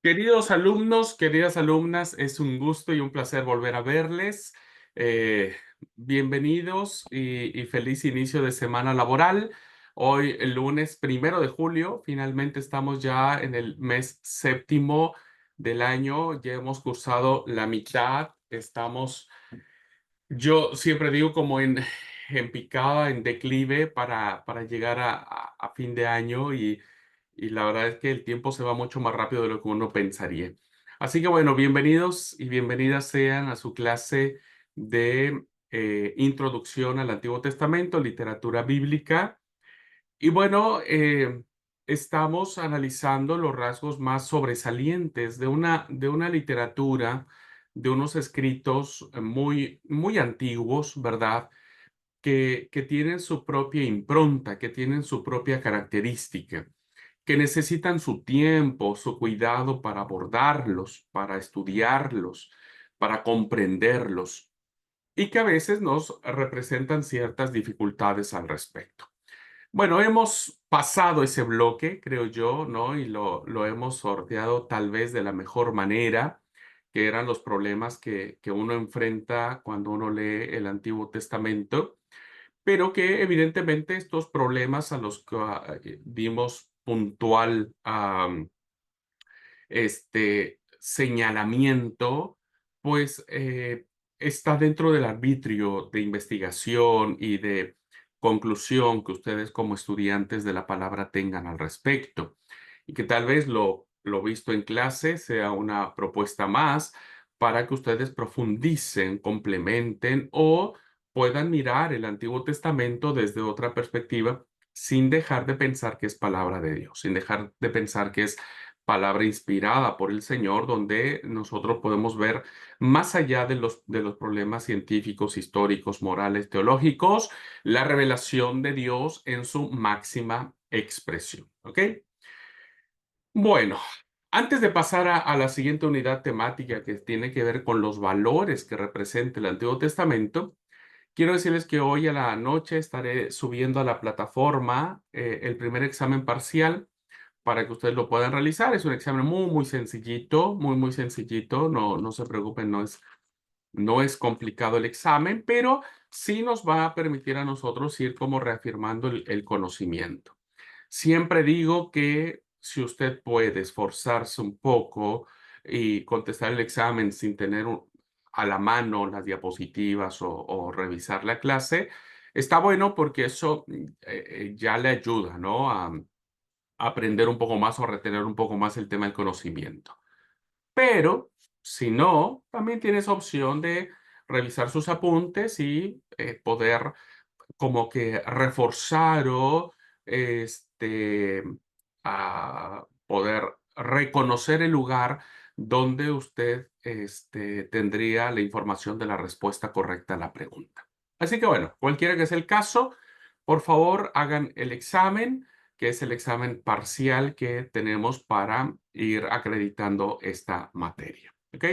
Queridos alumnos, queridas alumnas, es un gusto y un placer volver a verles. Eh, Bienvenidos y feliz inicio de semana laboral. Hoy, el lunes 1 de julio, finalmente estamos ya en el mes séptimo del año. Ya hemos cursado la mitad. Yo siempre digo como en picada, en declive para llegar a fin de año y la verdad es que el tiempo se va mucho más rápido de lo que uno pensaría. Así que bueno, bienvenidos y bienvenidas sean a su clase de Introducción al Antiguo Testamento, Literatura Bíblica. Y bueno, estamos analizando los rasgos más sobresalientes de una literatura, de unos escritos muy antiguos, ¿verdad? Que tienen su propia impronta, que tienen su propia característica, que necesitan su tiempo, su cuidado para abordarlos, para estudiarlos, para comprenderlos, y que a veces nos representan ciertas dificultades al respecto. Bueno, hemos pasado ese bloque, creo yo, ¿no? Y lo hemos sorteado tal vez de la mejor manera, que eran los problemas que uno enfrenta cuando uno lee el Antiguo Testamento, pero que evidentemente estos problemas a los que dimos puntual señalamiento, pues está dentro del arbitrio de investigación y de conclusión que ustedes como estudiantes de la palabra tengan al respecto. Y que tal vez lo visto en clase sea una propuesta más para que ustedes profundicen, complementen o puedan mirar el Antiguo Testamento desde otra perspectiva sin dejar de pensar que es palabra de Dios, sin dejar de pensar que es palabra inspirada por el Señor, donde nosotros podemos ver más allá de los problemas científicos, históricos, morales, teológicos, la revelación de Dios en su máxima expresión. ¿Ok? Bueno, antes de pasar a la siguiente unidad temática que tiene que ver con los valores que representa el Antiguo Testamento, quiero decirles que hoy a la noche estaré subiendo a la plataforma el primer examen parcial para que ustedes lo puedan realizar. Es un examen muy sencillito, muy sencillito. No se preocupen, no es complicado el examen, pero sí nos va a permitir a nosotros ir como reafirmando el conocimiento. Siempre digo que si usted puede esforzarse un poco y contestar el examen sin tener a la mano las diapositivas o revisar la clase, está bueno porque eso ya le ayuda, ¿no? A aprender un poco más o retener un poco más el tema del conocimiento. Pero si no, también tienes opción de revisar sus apuntes y poder como que reforzar o este, poder reconocer el lugar donde usted tendría la información de la respuesta correcta a la pregunta. Así que bueno, cualquiera que sea el caso, por favor hagan el examen, que es el examen parcial que tenemos para ir acreditando esta materia. ¿Ok?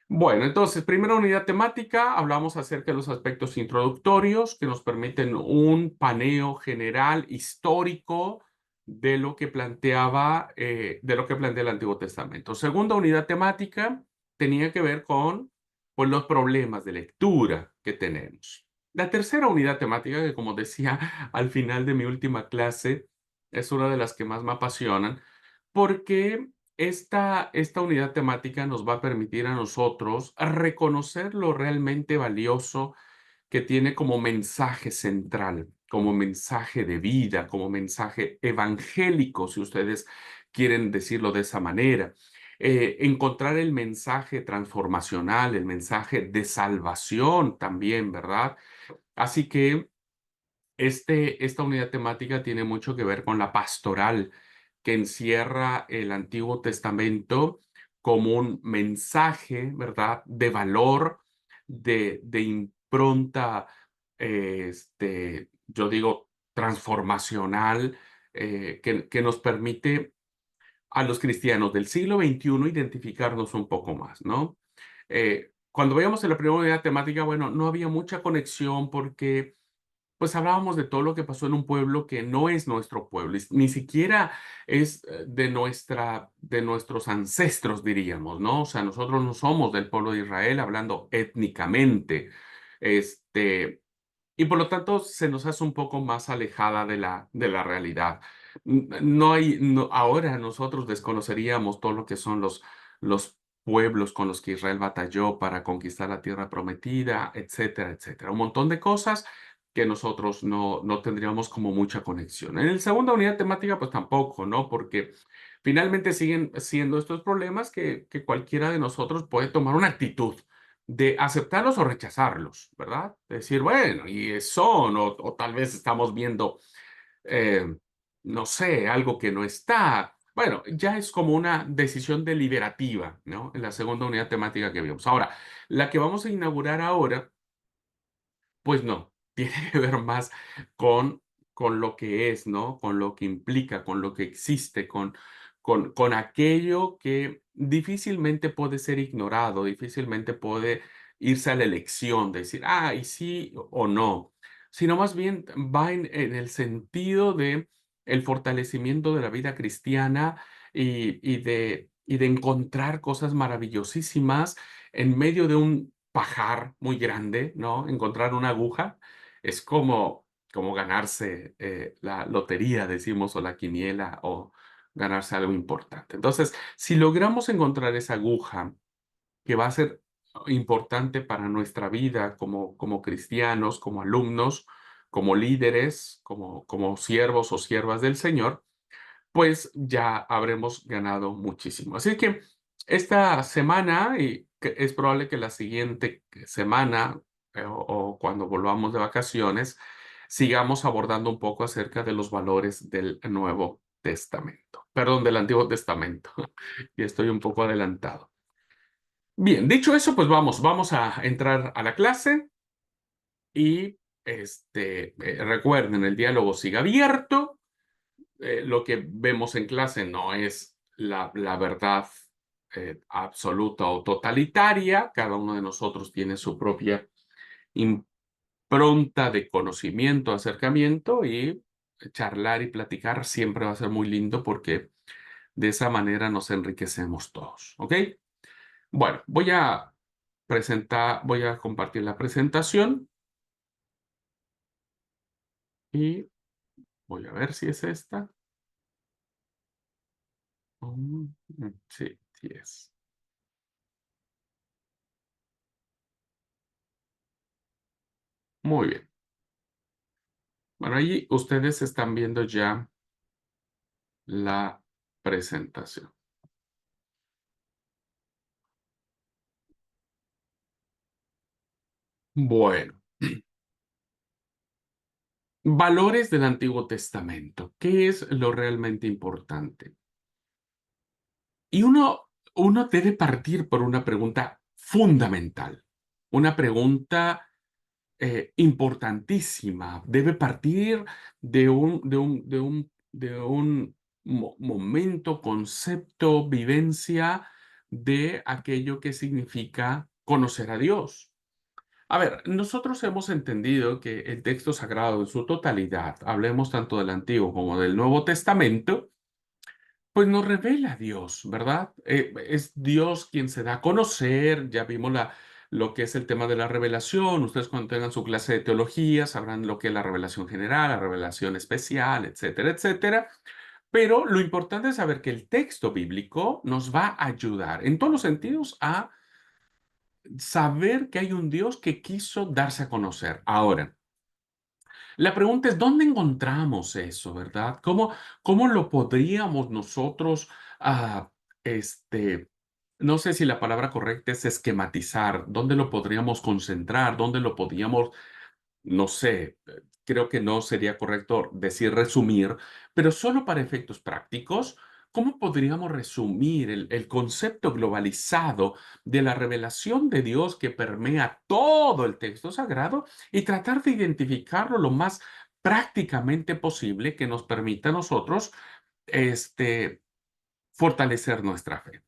Bueno, entonces, primera unidad temática, hablamos acerca de los aspectos introductorios que nos permiten un paneo general histórico de lo que plantea el Antiguo Testamento. Segunda unidad temática tenía que ver con pues, los problemas de lectura que tenemos. La tercera unidad temática, que como decía al final de mi última clase, es una de las que más me apasionan, porque esta unidad temática nos va a permitir a nosotros reconocer lo realmente valioso que tiene como mensaje central, como mensaje de vida, como mensaje evangélico, si ustedes quieren decirlo de esa manera. Encontrar el mensaje transformacional, el mensaje de salvación también, ¿verdad? Así que esta unidad temática tiene mucho que ver con la pastoral que encierra el Antiguo Testamento como un mensaje, ¿verdad?, de valor, de impronta, yo digo, transformacional, que nos permite a los cristianos del siglo XXI identificarnos un poco más, ¿no? Cuando veíamos en la primera unidad temática, bueno, no había mucha conexión porque pues hablábamos de todo lo que pasó en un pueblo que no es nuestro pueblo, ni siquiera es de nuestros ancestros, diríamos, ¿no? O sea, nosotros no somos del pueblo de Israel hablando étnicamente, este, y por lo tanto se nos hace un poco más alejada de la realidad. No hay, ahora nosotros desconoceríamos todo lo que son los pueblos con los que Israel batalló para conquistar la tierra prometida, etcétera, etcétera. Un montón de cosas que nosotros no tendríamos como mucha conexión. En la segunda unidad temática, pues tampoco, ¿no? Porque finalmente siguen siendo estos problemas que cualquiera de nosotros puede tomar una actitud de aceptarlos o rechazarlos, ¿verdad? Decir, bueno, y son, o tal vez estamos viendo, eh, no sé, algo que no está. Bueno, ya es como una decisión deliberativa, ¿no? En la segunda unidad temática que vimos. Ahora, la que vamos a inaugurar ahora pues no, tiene que ver más con, con lo que es, ¿no? Con lo que implica, con lo que existe, con aquello que difícilmente puede ser ignorado, difícilmente puede irse a la elección, de decir, ah, y sí o no, sino más bien va en el sentido de el fortalecimiento de la vida cristiana y de encontrar cosas maravillosísimas en medio de un pajar muy grande, ¿no? Encontrar una aguja es como ganarse la lotería, decimos, o la quiniela, o ganarse algo importante. Entonces, si logramos encontrar esa aguja que va a ser importante para nuestra vida como cristianos, como alumnos, como líderes, como siervos o siervas del Señor, pues ya habremos ganado muchísimo. Así que esta semana, y que es probable que la siguiente semana o cuando volvamos de vacaciones, sigamos abordando un poco acerca de los valores del Nuevo Testamento. Perdón, del Antiguo Testamento. Y estoy un poco adelantado. Bien, dicho eso, pues vamos a entrar a la clase y recuerden, el diálogo sigue abierto. Lo que vemos en clase no es la verdad absoluta o totalitaria. Cada uno de nosotros tiene su propia impronta de conocimiento, acercamiento y charlar y platicar siempre va a ser muy lindo porque de esa manera nos enriquecemos todos. ¿Ok? Bueno, voy a compartir la presentación y voy a ver si es esta. Sí, sí es. Muy bien. Bueno, ahí ustedes están viendo ya la presentación. Bueno, valores del Antiguo Testamento. ¿Qué es lo realmente importante? Y uno debe partir por una pregunta fundamental, una pregunta importantísima. Debe partir de un momento, concepto, vivencia de aquello que significa conocer a Dios. A ver, nosotros hemos entendido que el texto sagrado en su totalidad, hablemos tanto del Antiguo como del Nuevo Testamento, pues nos revela a Dios, ¿verdad? Es Dios quien se da a conocer, ya vimos lo que es el tema de la revelación, ustedes cuando tengan su clase de teología sabrán lo que es la revelación general, la revelación especial, etcétera, etcétera. Pero lo importante es saber que el texto bíblico nos va a ayudar en todos los sentidos a saber que hay un Dios que quiso darse a conocer. Ahora, la pregunta es, ¿dónde encontramos eso, verdad? ¿Cómo lo podríamos nosotros, ah, este, no sé si la palabra correcta es esquematizar, ¿dónde lo podríamos concentrar? ¿Dónde lo podríamos no sé, creo que no sería correcto decir resumir, pero solo para efectos prácticos, ¿cómo podríamos resumir el concepto globalizado de la revelación de Dios que permea todo el texto sagrado y tratar de identificarlo lo más prácticamente posible que nos permita a nosotros este, fortalecer nuestra fe?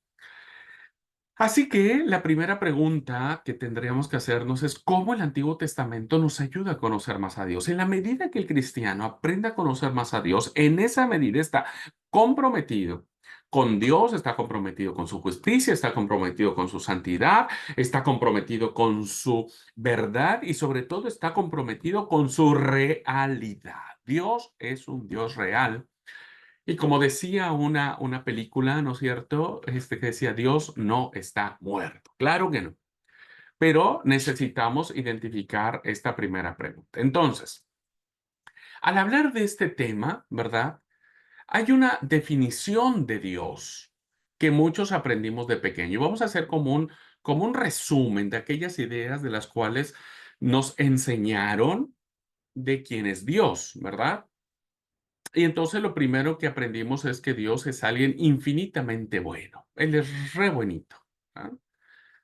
Así que la primera pregunta que tendríamos que hacernos es cómo el Antiguo Testamento nos ayuda a conocer más a Dios. En la medida que el cristiano aprenda a conocer más a Dios, en esa medida está comprometido con Dios, está comprometido con su justicia, está comprometido con su santidad, está comprometido con su verdad y sobre todo está comprometido con su realidad. Dios es un Dios real y como decía una película, ¿no es cierto? Que decía, Dios no está muerto. Claro que no. Pero necesitamos identificar esta primera pregunta. Entonces, al hablar de este tema, ¿verdad? Hay una definición de Dios que muchos aprendimos de pequeño. Vamos a hacer como un resumen de aquellas ideas de las cuales nos enseñaron de quién es Dios, ¿verdad? Y entonces lo primero que aprendimos es que Dios es alguien infinitamente bueno. Él es re buenito. ¿Ah?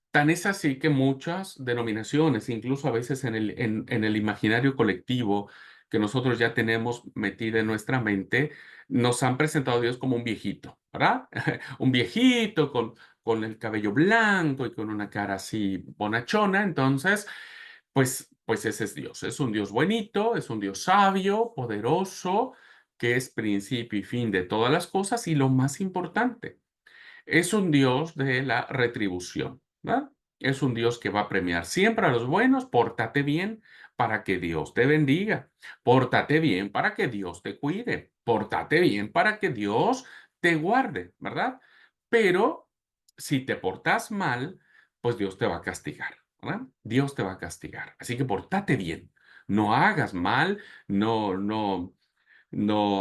Tan es así que muchas denominaciones, incluso a veces en el imaginario colectivo que nosotros ya tenemos metido en nuestra mente, nos han presentado a Dios como un viejito, ¿verdad? Un viejito con el cabello blanco y con una cara así bonachona. Entonces, pues ese es Dios. Es un Dios buenito, es un Dios sabio, poderoso, que es principio y fin de todas las cosas y lo más importante, es un Dios de la retribución, ¿verdad? Es un Dios que va a premiar siempre a los buenos. Pórtate bien para que Dios te bendiga. Pórtate bien para que Dios te cuide. Pórtate bien para que Dios te guarde, ¿verdad? Pero si te portas mal, pues Dios te va a castigar, ¿verdad? Dios te va a castigar. Así que pórtate bien. No hagas mal, no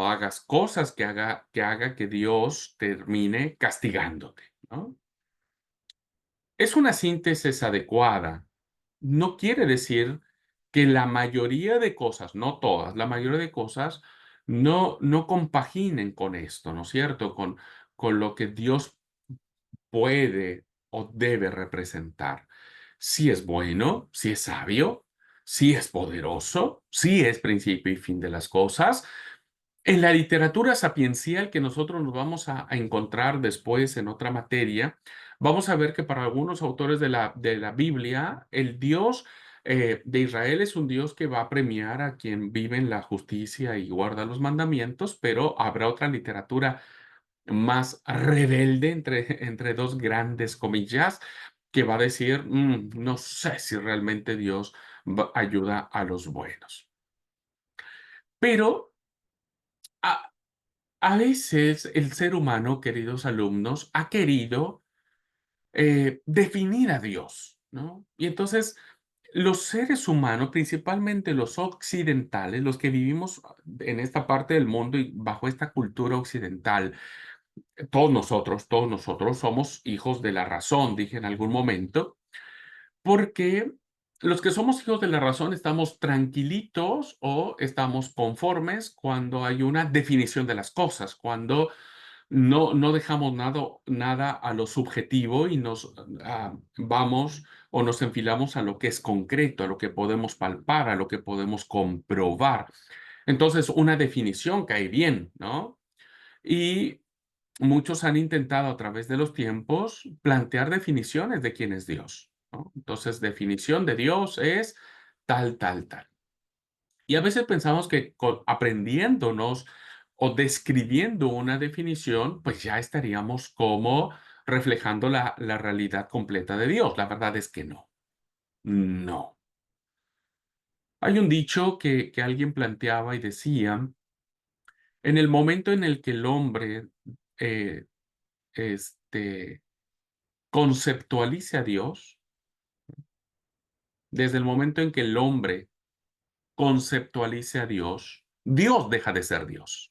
hagas cosas que haga que Dios termine castigándote, ¿no? Es una síntesis adecuada. No quiere decir que la mayoría de cosas, no todas, la mayoría de cosas no compaginen con esto, ¿no es cierto? Con lo que Dios puede o debe representar. Si es bueno, si es sabio, si es poderoso, si es principio y fin de las cosas, en la literatura sapiencial que nosotros nos vamos a encontrar después en otra materia, vamos a ver que para algunos autores de la Biblia, el Dios de Israel es un Dios que va a premiar a quien vive en la justicia y guarda los mandamientos, pero habrá otra literatura más rebelde, entre dos grandes comillas, que va a decir, no sé si realmente Dios ayuda a los buenos. Pero a, A veces el ser humano, queridos alumnos, ha querido definir a Dios, ¿no? Y entonces los seres humanos, principalmente los occidentales, los que vivimos en esta parte del mundo y bajo esta cultura occidental, todos nosotros somos hijos de la razón, dije en algún momento, porque los que somos hijos de la razón estamos tranquilitos o estamos conformes cuando hay una definición de las cosas, cuando no dejamos nada a lo subjetivo y nos vamos o nos enfilamos a lo que es concreto, a lo que podemos palpar, a lo que podemos comprobar. Entonces, una definición cae bien, ¿no? Y muchos han intentado a través de los tiempos plantear definiciones de quién es Dios, ¿no? Entonces, definición de Dios es tal, tal, tal. Y a veces pensamos que aprendiéndonos o describiendo una definición, pues ya estaríamos como reflejando la realidad completa de Dios. La verdad es que no. No. Hay un dicho que alguien planteaba y decía, en el momento en el que el hombre eh, este, conceptualice a Dios, desde el momento en que el hombre conceptualice a Dios, Dios deja de ser Dios.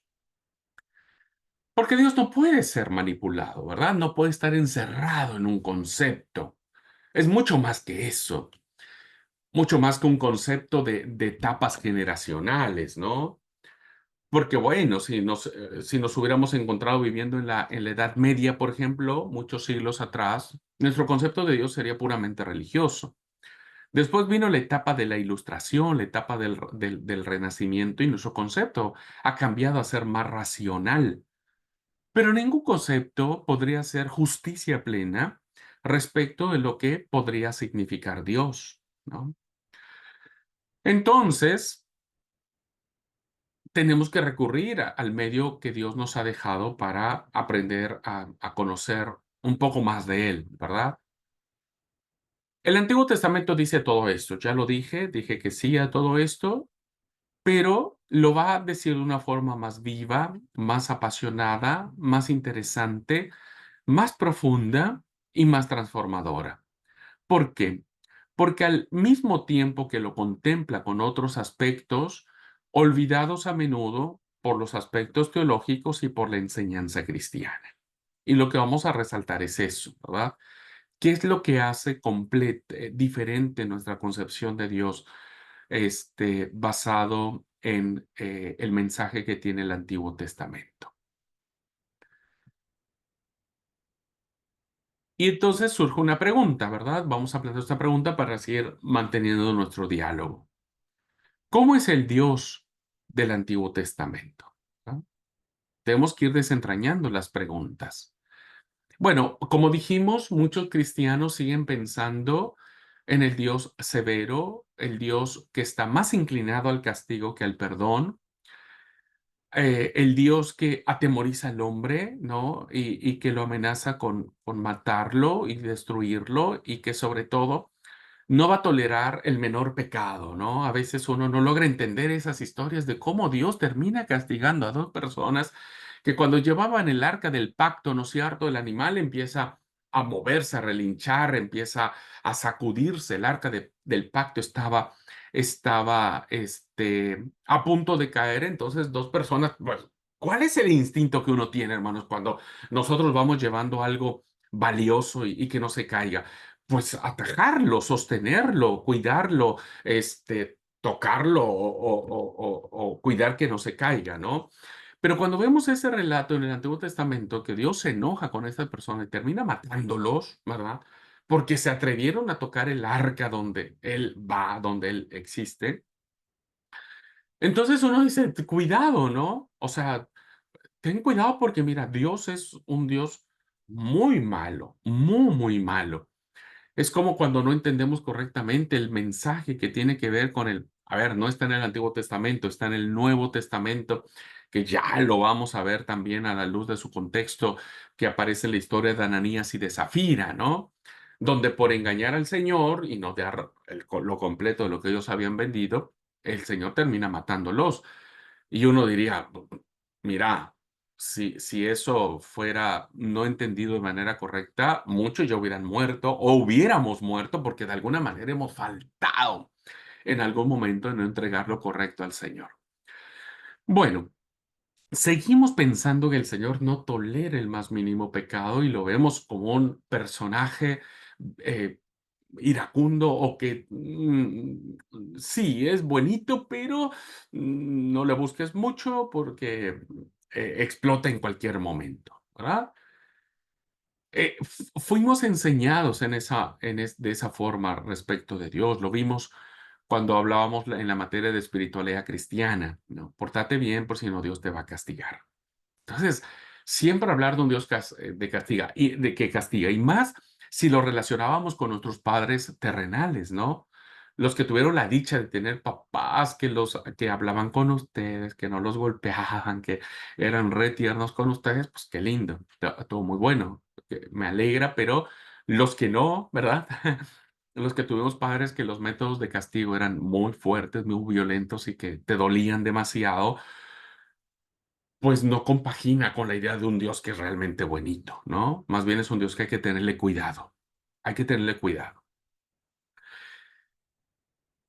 Porque Dios no puede ser manipulado, ¿verdad? No puede estar encerrado en un concepto. Es mucho más que eso, mucho más que un concepto de etapas generacionales, ¿no? Porque bueno, si nos hubiéramos encontrado viviendo en la Edad Media, por ejemplo, muchos siglos atrás, nuestro concepto de Dios sería puramente religioso. Después vino la etapa de la Ilustración, la etapa del Renacimiento, y nuestro concepto ha cambiado a ser más racional. Pero ningún concepto podría ser justicia plena respecto de lo que podría significar Dios, ¿no? Entonces, tenemos que recurrir al medio que Dios nos ha dejado para aprender a conocer un poco más de Él, ¿verdad? El Antiguo Testamento dice todo esto, ya lo dije que sí a todo esto, pero lo va a decir de una forma más viva, más apasionada, más interesante, más profunda y más transformadora. ¿Por qué? Porque al mismo tiempo que lo contempla con otros aspectos, olvidados a menudo por los aspectos teológicos y por la enseñanza cristiana. Y lo que vamos a resaltar es eso, ¿verdad? ¿Qué es lo que hace diferente nuestra concepción de Dios, basado en el mensaje que tiene el Antiguo Testamento? Y entonces surge una pregunta, ¿verdad? Vamos a plantear esta pregunta para seguir manteniendo nuestro diálogo. ¿Cómo es el Dios del Antiguo Testamento? ¿No? Tenemos que ir desentrañando las preguntas. Bueno, como dijimos, muchos cristianos siguen pensando en el Dios severo, el Dios que está más inclinado al castigo que al perdón, el Dios que atemoriza al hombre, ¿no? Y que lo amenaza con matarlo y destruirlo, y que sobre todo no va a tolerar el menor pecado, ¿no? A veces uno no logra entender esas historias de cómo Dios termina castigando a dos personas que cuando llevaban el arca del pacto, ¿no es cierto? El animal empieza a moverse, a relinchar, empieza a sacudirse. El arca del pacto estaba a punto de caer. Entonces, dos personas, pues, ¿cuál es el instinto que uno tiene, hermanos, cuando nosotros vamos llevando algo valioso y que no se caiga? Pues atajarlo, sostenerlo, cuidarlo, tocarlo o cuidar que no se caiga, ¿no? Pero cuando vemos ese relato en el Antiguo Testamento, que Dios se enoja con esta persona y termina matándolos, ¿verdad? Porque se atrevieron a tocar el arca donde Él va, donde Él existe. Entonces uno dice, cuidado, ¿no? O sea, ten cuidado porque mira, Dios es un Dios muy malo, muy, muy malo. Es como cuando no entendemos correctamente el mensaje que tiene que ver con a ver, no está en el Antiguo Testamento, está en el Nuevo Testamento, que ya lo vamos a ver también a la luz de su contexto, que aparece en la historia de Ananías y de Zafira, ¿no? Donde por engañar al Señor y no dar lo completo de lo que ellos habían vendido, el Señor termina matándolos. Y uno diría, mira, si eso fuera no entendido de manera correcta, muchos ya hubieran muerto o hubiéramos muerto porque de alguna manera hemos faltado en algún momento en no entregar lo correcto al Señor. Bueno, seguimos pensando que el Señor no tolera el más mínimo pecado y lo vemos como un personaje eh, iracundo o que sí, es bonito, pero no le busques mucho porque explota en cualquier momento, ¿verdad? Fuimos enseñados de esa forma respecto de Dios. Lo vimos cuando hablábamos en la materia de espiritualidad cristiana, ¿no? Pórtate bien, por si no Dios te va a castigar. Entonces, siempre hablar de un Dios de castiga y de que castiga, y más si lo relacionábamos con nuestros padres terrenales, ¿no? Los que tuvieron la dicha de tener papás que hablaban con ustedes, que no los golpeaban, que eran re tiernos con ustedes, pues qué lindo, todo muy bueno, que me alegra, pero los que no, ¿verdad? Los que tuvimos padres que los métodos de castigo eran muy fuertes, muy violentos y que te dolían demasiado, pues no compagina con la idea de un Dios que es realmente bonito, ¿no? Más bien es un Dios que hay que tenerle cuidado. Hay que tenerle cuidado.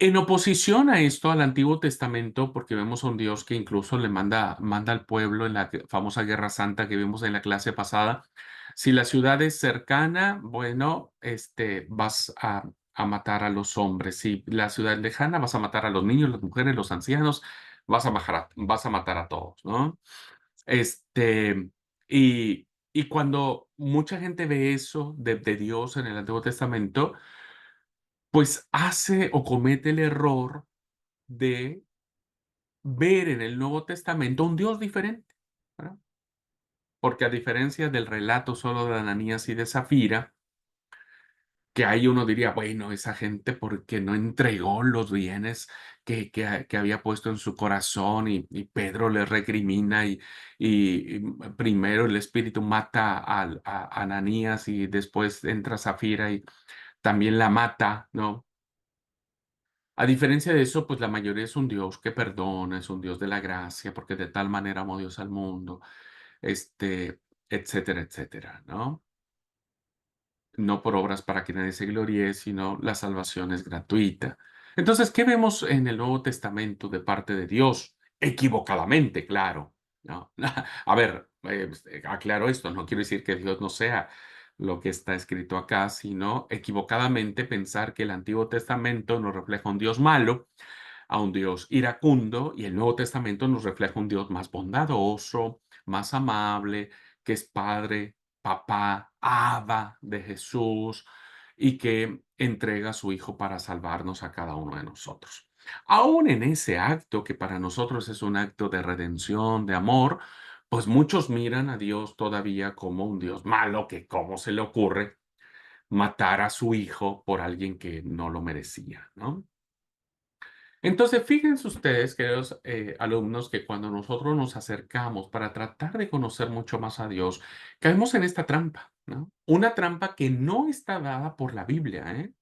En oposición a esto, al Antiguo Testamento, porque vemos a un Dios que incluso manda al pueblo en la famosa Guerra Santa que vimos en la clase pasada. Si la ciudad es cercana, bueno, vas a matar a los hombres. Si la ciudad es lejana, vas a matar a los niños, las mujeres, los ancianos, vas a matar a todos, ¿no? Este, y cuando mucha gente ve eso de Dios en el Antiguo Testamento, pues hace o comete el error de ver en el Nuevo Testamento un Dios diferente, ¿verdad? Porque a diferencia del relato solo de Ananías y de Zafira, que ahí uno diría, bueno, esa gente, ¿por qué no entregó los bienes que había puesto en su corazón? Y Pedro le recrimina y primero el espíritu mata a Ananías y después entra Zafira y también la mata, ¿no? A diferencia de eso, pues la mayoría es un Dios que perdona, es un Dios de la gracia, porque de tal manera amó Dios al mundo, etcétera, etcétera, ¿no? No por obras para que nadie se gloríe, sino la salvación es gratuita. Entonces, ¿qué vemos en el Nuevo Testamento de parte de Dios? Equivocadamente, claro, ¿no? A ver, aclaro esto, no quiero decir que Dios no sea lo que está escrito acá, sino equivocadamente pensar que el Antiguo Testamento nos refleja un Dios malo, a un Dios iracundo, y el Nuevo Testamento nos refleja un Dios más bondadoso, más amable, que es Padre, Papá, Abba de Jesús, y que entrega a su Hijo para salvarnos a cada uno de nosotros. Aún en ese acto, que para nosotros es un acto de redención, de amor, pues muchos miran a Dios todavía como un Dios malo, que cómo se le ocurre matar a su hijo por alguien que no lo merecía, ¿no? Entonces, fíjense ustedes, queridos alumnos, que cuando nosotros nos acercamos para tratar de conocer mucho más a Dios, caemos en esta trampa, ¿no? Una trampa que no está dada por la Biblia, ¿eh?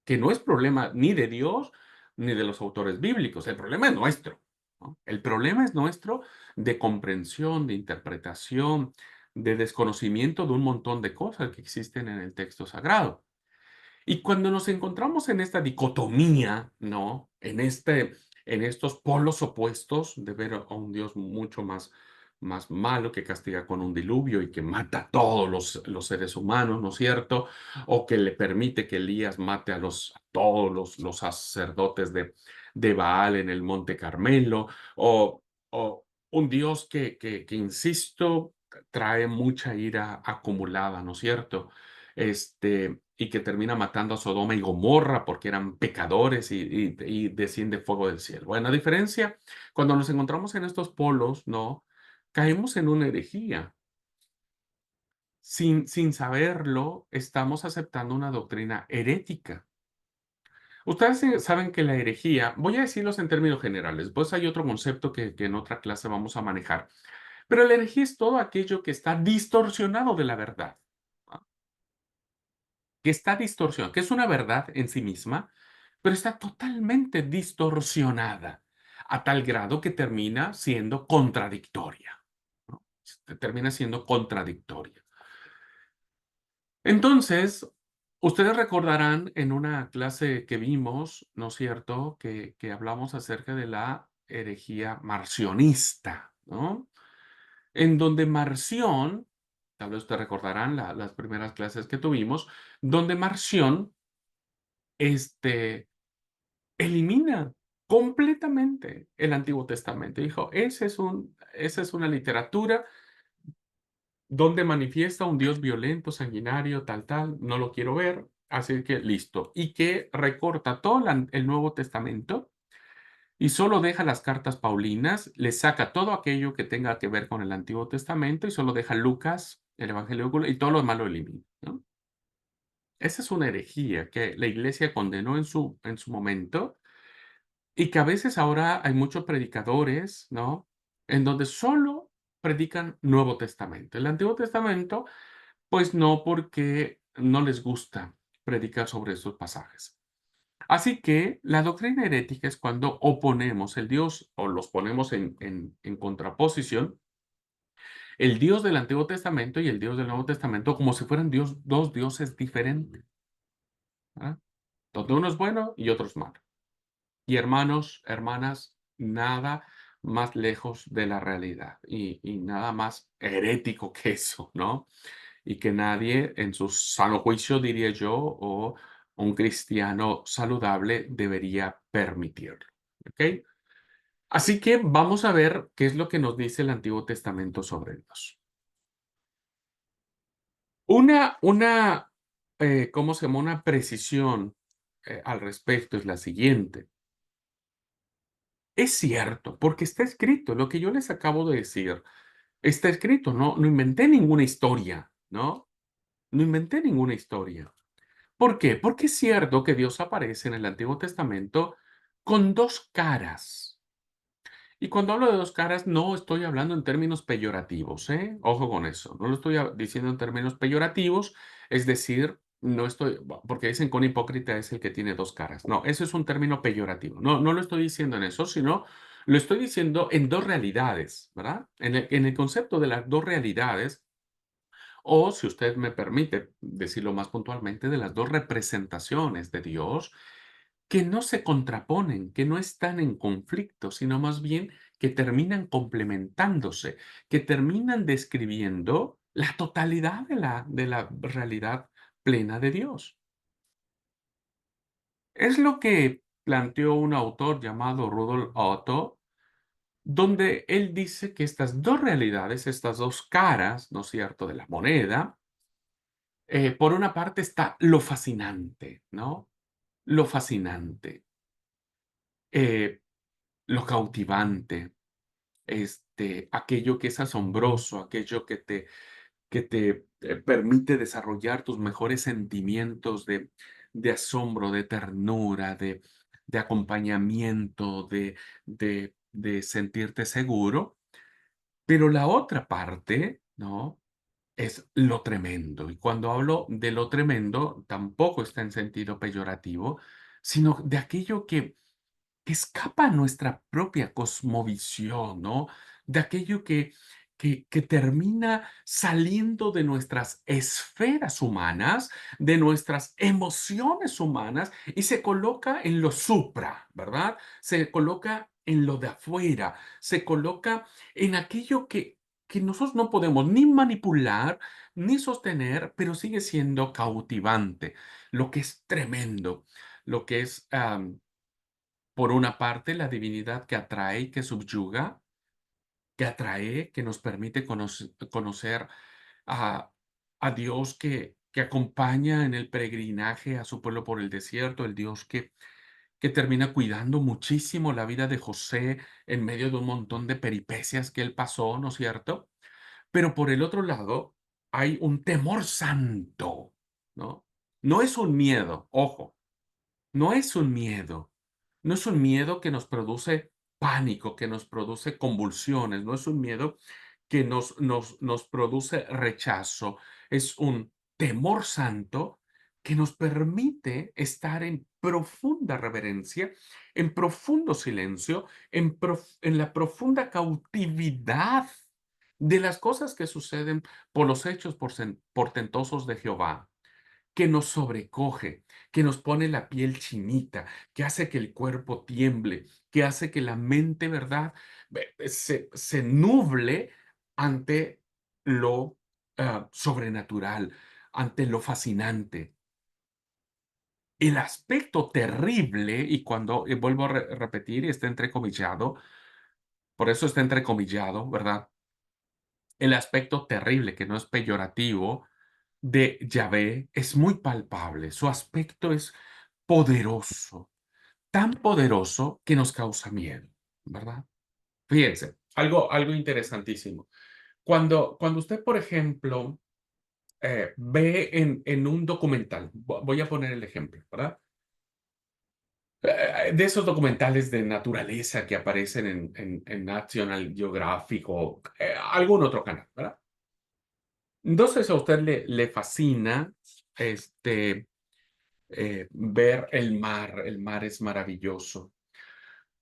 Que no es problema ni de Dios ni de los autores bíblicos. El problema es nuestro, ¿no? El problema es nuestro de comprensión, de interpretación, de desconocimiento de un montón de cosas que existen en el texto sagrado. Y cuando nos encontramos en esta dicotomía, ¿no? En estos polos opuestos de ver a un Dios mucho más malo que castiga con un diluvio y que mata a todos los seres humanos, ¿no es cierto? O que le permite que Elías mate a todos los sacerdotes de Baal en el Monte Carmelo, o un Dios que, insisto, trae mucha ira acumulada, ¿no es cierto? Y que termina matando a Sodoma y Gomorra porque eran pecadores y desciende fuego del cielo. Bueno, a diferencia, cuando nos encontramos en estos polos, ¿no? Caemos en una herejía. Sin saberlo, estamos aceptando una doctrina herética. Ustedes saben que la herejía, voy a decirlos en términos generales, pues hay otro concepto que en otra clase vamos a manejar, pero la herejía es todo aquello que está distorsionado de la verdad. ¿No? Que está distorsionado, que es una verdad en sí misma, pero está totalmente distorsionada a tal grado que termina siendo contradictoria, ¿no? Termina siendo contradictoria. Entonces, ustedes recordarán en una clase que vimos, ¿no es cierto?, que hablamos acerca de la herejía marcionista, ¿no? En donde Marción, tal vez ustedes recordarán las primeras clases que tuvimos, donde Marción este, elimina completamente el Antiguo Testamento. Dijo, esa es una literatura donde manifiesta un Dios violento, sanguinario, tal, no lo quiero ver, así que listo. Y que recorta todo el Nuevo Testamento y solo deja las cartas paulinas, le saca todo aquello que tenga que ver con el Antiguo Testamento y solo deja Lucas, el Evangelio y todo lo demás lo elimina, ¿no? Esa es una herejía que la iglesia condenó en su momento. Y que a veces ahora hay muchos predicadores, ¿no? En donde solo predican Nuevo Testamento. El Antiguo Testamento, pues no, porque no les gusta predicar sobre esos pasajes. Así que la doctrina herética es cuando oponemos el Dios o los ponemos en contraposición, el Dios del Antiguo Testamento y el Dios del Nuevo Testamento como si fueran dos dioses diferentes, ¿verdad? Donde uno es bueno y otro es malo. Y hermanos, hermanas, nada más lejos de la realidad y nada más herético que eso, ¿no? Y que nadie en su sano juicio, diría yo, o un cristiano saludable debería permitirlo, ¿ok? Así que vamos a ver qué es lo que nos dice el Antiguo Testamento sobre Dios. ¿Cómo se llama? Una precisión al respecto es la siguiente. Es cierto, porque está escrito, lo que yo les acabo de decir, está escrito, no inventé ninguna historia, ¿no? No inventé ninguna historia. ¿Por qué? Porque es cierto que Dios aparece en el Antiguo Testamento con 2 caras. Y cuando hablo de 2 caras, no estoy hablando en términos peyorativos, ¿eh? Ojo con eso. No lo estoy diciendo en términos peyorativos, es decir, no estoy, porque dicen que un hipócrita es el que tiene 2 caras. No, eso es un término peyorativo. No, no lo estoy diciendo en eso, sino lo estoy diciendo en 2 realidades, ¿verdad? En el concepto de las 2 realidades, o si usted me permite decirlo más puntualmente, de las 2 representaciones de Dios que no se contraponen, que no están en conflicto, sino más bien que terminan complementándose, que terminan describiendo la totalidad de la realidad plena de Dios. Es lo que planteó un autor llamado Rudolf Otto, donde él dice que estas 2 realidades, estas 2 caras, ¿no es cierto?, de la moneda, por una parte está lo fascinante, ¿no? Lo fascinante, eh, lo cautivante, aquello que es asombroso, aquello que te permite desarrollar tus mejores sentimientos de asombro, de ternura, de acompañamiento, de sentirte seguro. Pero la otra parte, ¿no? Es lo tremendo. Y cuando hablo de lo tremendo, tampoco está en sentido peyorativo, sino de aquello que escapa a nuestra propia cosmovisión, ¿no? De aquello que termina saliendo de nuestras esferas humanas, de nuestras emociones humanas y se coloca en lo supra, ¿verdad? Se coloca en lo de afuera, se coloca en aquello que nosotros no podemos ni manipular ni sostener, pero sigue siendo cautivante, lo que es tremendo, lo que es por una parte, la divinidad que atrae y que subyuga, que atrae, que nos permite conocer a, a Dios que acompaña en el peregrinaje a su pueblo por el desierto, el Dios que termina cuidando muchísimo la vida de José en medio de un montón de peripecias que él pasó, ¿no es cierto? Pero por el otro lado, hay un temor santo, ¿no? No es un miedo, ojo, no es un miedo. No es un miedo que nos produce pánico, que nos produce convulsiones, no es un miedo que nos produce rechazo. Es un temor santo que nos permite estar en profunda reverencia, en profundo silencio, en la profunda cautividad de las cosas que suceden por los hechos portentosos de Jehová, que nos sobrecoge, que nos pone la piel chinita, que hace que el cuerpo tiemble, que hace que la mente, ¿verdad?, se nuble ante lo sobrenatural, ante lo fascinante. El aspecto terrible, y cuando vuelvo a repetir, y está entrecomillado, por eso está entrecomillado, ¿verdad? El aspecto terrible, que no es peyorativo, de Yahvé es muy palpable. Su aspecto es poderoso, tan poderoso que nos causa miedo, ¿verdad? Fíjense, algo interesantísimo. Cuando usted, por ejemplo, ve en un documental, voy a poner el ejemplo, ¿verdad? De esos documentales de naturaleza que aparecen en National Geographic o algún otro canal, ¿verdad? Entonces a usted le fascina ver el mar es maravilloso.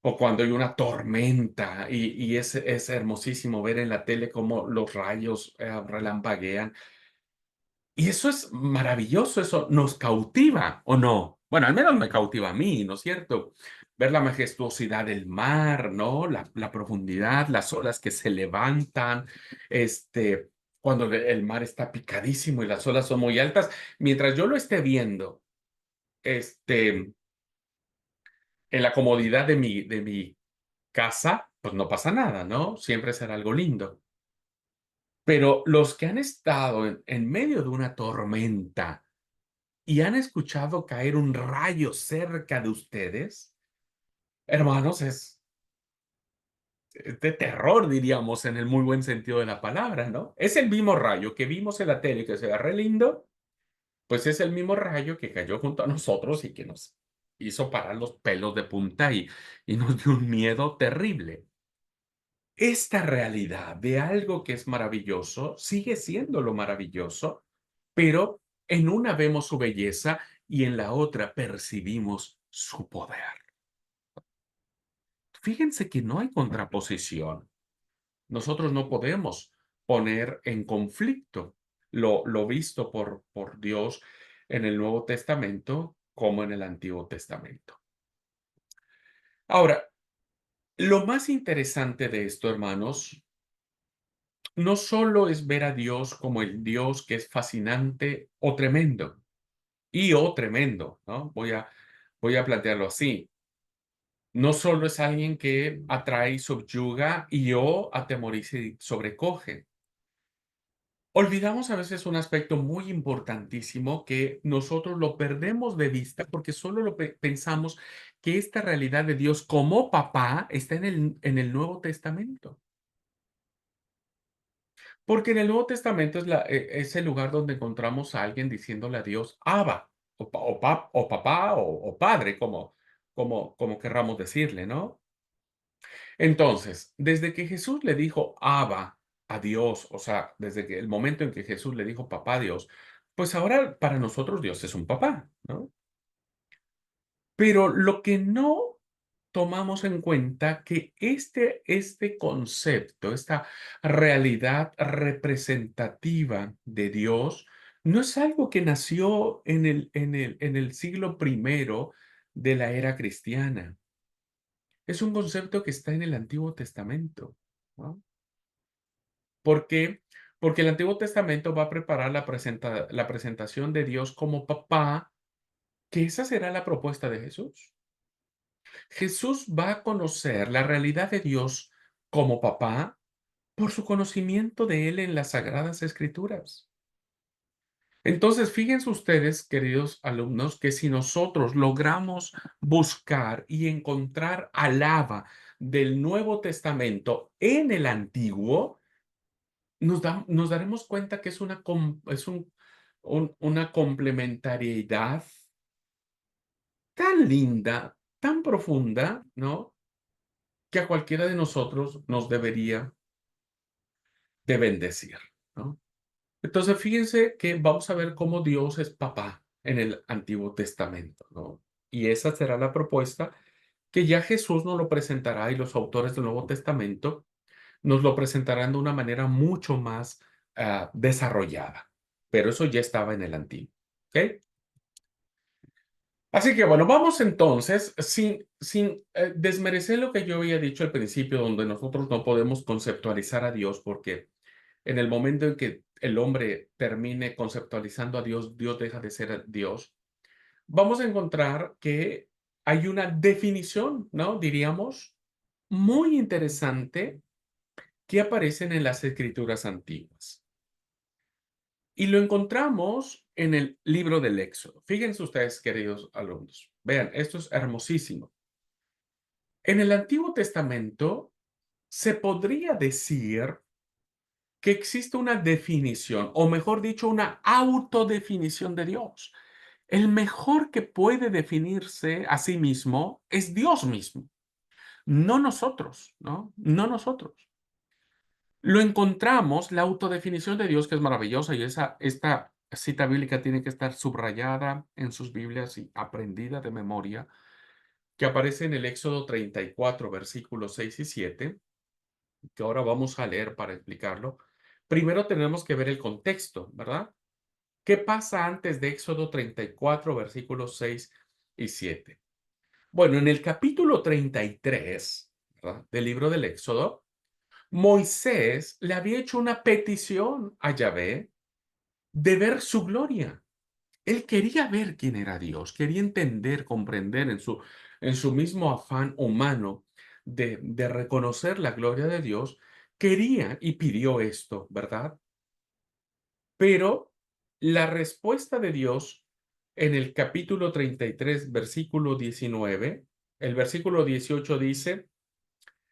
O cuando hay una tormenta y es hermosísimo ver en la tele cómo los rayos relampaguean. Y eso es maravilloso, eso nos cautiva, ¿o no? Bueno, al menos me cautiva a mí, ¿no es cierto? Ver la majestuosidad del mar, ¿no? La profundidad, las olas que se levantan, cuando el mar está picadísimo y las olas son muy altas. Mientras yo lo esté viendo, este, en la comodidad de mi casa, pues no pasa nada, ¿no? Siempre será algo lindo. Pero los que han estado en medio de una tormenta y han escuchado caer un rayo cerca de ustedes, hermanos, es de terror, diríamos, en el muy buen sentido de la palabra, ¿no? Es el mismo rayo que vimos en la tele que se ve re lindo, pues es el mismo rayo que cayó junto a nosotros y que nos hizo parar los pelos de punta y nos dio un miedo terrible. Esta realidad de algo que es maravilloso sigue siendo lo maravilloso, pero en una vemos su belleza y en la otra percibimos su poder. Fíjense que no hay contraposición. Nosotros no podemos poner en conflicto lo visto por Dios en el Nuevo Testamento como en el Antiguo Testamento. Ahora, lo más interesante de esto, hermanos, no solo es ver a Dios como el Dios que es fascinante o tremendo, y o tremendo, ¿no? Voy a plantearlo así. No solo es alguien que atrae y subyuga y o atemoriza y sobrecoge. Olvidamos a veces un aspecto muy importantísimo que nosotros lo perdemos de vista porque solo pensamos que esta realidad de Dios como papá está en el Nuevo Testamento. Porque en el Nuevo Testamento es el lugar donde encontramos a alguien diciéndole a Dios, Abba, o papá, o padre, como querramos decirle, ¿no? Entonces, desde que Jesús le dijo Abba a Dios, o sea, desde que el momento en que Jesús le dijo papá a Dios, pues ahora para nosotros Dios es un papá, ¿no? Pero lo que no tomamos en cuenta que este concepto, esta realidad representativa de Dios, no es algo que nació en el siglo primero de la era cristiana. Es un concepto que está en el Antiguo Testamento, ¿no? ¿Por qué? Porque el Antiguo Testamento va a preparar la presentación de Dios como papá, que esa será la propuesta de Jesús. Jesús va a conocer la realidad de Dios como papá por su conocimiento de él en las Sagradas Escrituras. Entonces, fíjense ustedes, queridos alumnos, que si nosotros logramos buscar y encontrar alaba del Nuevo Testamento en el Antiguo, nos daremos cuenta que es una complementariedad tan linda, tan profunda, ¿no? Que a cualquiera de nosotros nos debería de bendecir, ¿no? Entonces, fíjense que vamos a ver cómo Dios es papá en el Antiguo Testamento, ¿no? Y esa será la propuesta que ya Jesús nos lo presentará y los autores del Nuevo Testamento nos lo presentarán de una manera mucho más desarrollada. Pero eso ya estaba en el Antiguo, ¿ok? Así que bueno, vamos entonces, sin desmerecer lo que yo había dicho al principio, donde nosotros no podemos conceptualizar a Dios, porque en el momento en que el hombre termine conceptualizando a Dios, Dios deja de ser Dios. Vamos a encontrar que hay una definición, ¿no? Diríamos, muy interesante que aparecen en las escrituras antiguas. Y lo encontramos en el libro del Éxodo. Fíjense ustedes, queridos alumnos. Vean, esto es hermosísimo. En el Antiguo Testamento se podría decir que existe una definición, o mejor dicho, una autodefinición de Dios. El mejor que puede definirse a sí mismo es Dios mismo, no nosotros, ¿no? No nosotros. Lo encontramos, la autodefinición de Dios, que es maravillosa, y esta cita bíblica tiene que estar subrayada en sus Biblias y aprendida de memoria, que aparece en el Éxodo 34, versículos 6 y 7, que ahora vamos a leer para explicarlo. Primero tenemos que ver el contexto, ¿verdad? ¿Qué pasa antes de Éxodo 34, versículos 6 y 7? Bueno, en el capítulo 33, ¿verdad?, del libro del Éxodo, Moisés le había hecho una petición a Yahvé de ver su gloria. Él quería ver quién era Dios, quería entender, comprender en su mismo afán humano de reconocer la gloria de Dios, quería y pidió esto, ¿verdad? Pero la respuesta de Dios en el capítulo 33, versículo 19, el versículo 18 dice,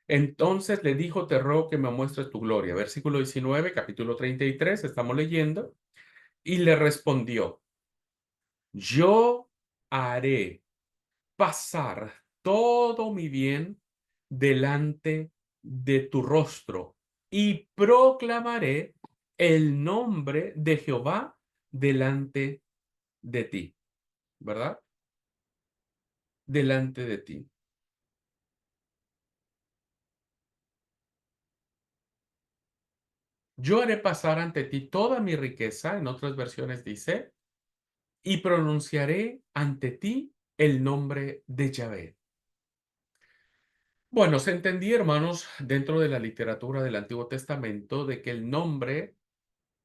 entonces le dijo, te ruego que me muestres tu gloria. Versículo 19, capítulo 33, estamos leyendo, y le respondió. Yo haré pasar todo mi bien delante de tu rostro y proclamaré el nombre de Jehová delante de ti, ¿verdad? Delante de ti. Yo haré pasar ante ti toda mi riqueza, en otras versiones dice, y pronunciaré ante ti el nombre de Yahvé. Bueno, se entendía, hermanos, dentro de la literatura del Antiguo Testamento, de que el nombre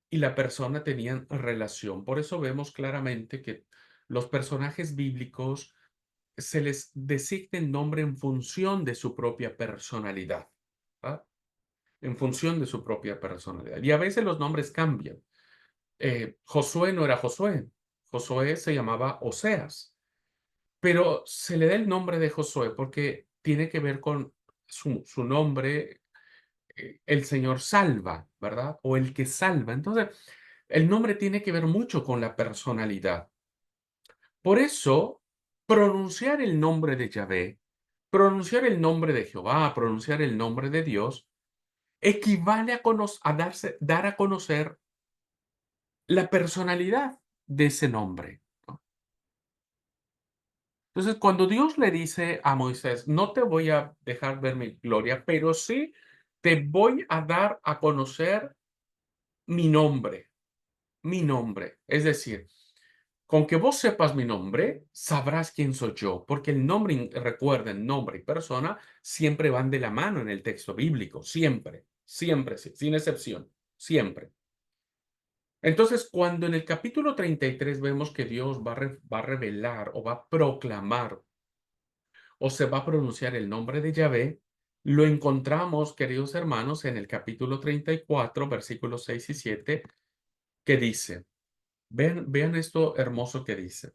y la persona tenían relación. Por eso vemos claramente que los personajes bíblicos se les designa el nombre en función de su propia personalidad, ¿verdad? En función de su propia personalidad. Y a veces los nombres cambian. Josué no era Josué, Josué se llamaba Oseas, pero se le da el nombre de Josué porque tiene que ver con su nombre, el Señor salva, ¿verdad? O el que salva. Entonces, el nombre tiene que ver mucho con la personalidad. Por eso, pronunciar el nombre de Yahvé, pronunciar el nombre de Jehová, pronunciar el nombre de Dios, equivale dar a conocer la personalidad de ese nombre, ¿no? Entonces, cuando Dios le dice a Moisés, no te voy a dejar ver mi gloria, pero sí te voy a dar a conocer mi nombre, mi nombre. Es decir, con que vos sepas mi nombre, sabrás quién soy yo, porque el nombre, recuerden, nombre y persona siempre van de la mano en el texto bíblico, siempre, siempre, sin excepción, siempre. Entonces, cuando en el capítulo 33 vemos que Dios va a revelar o va a proclamar o se va a pronunciar el nombre de Yahvé, lo encontramos, queridos hermanos, en el capítulo 34, versículos 6 y 7, que dice, vean esto hermoso que dice.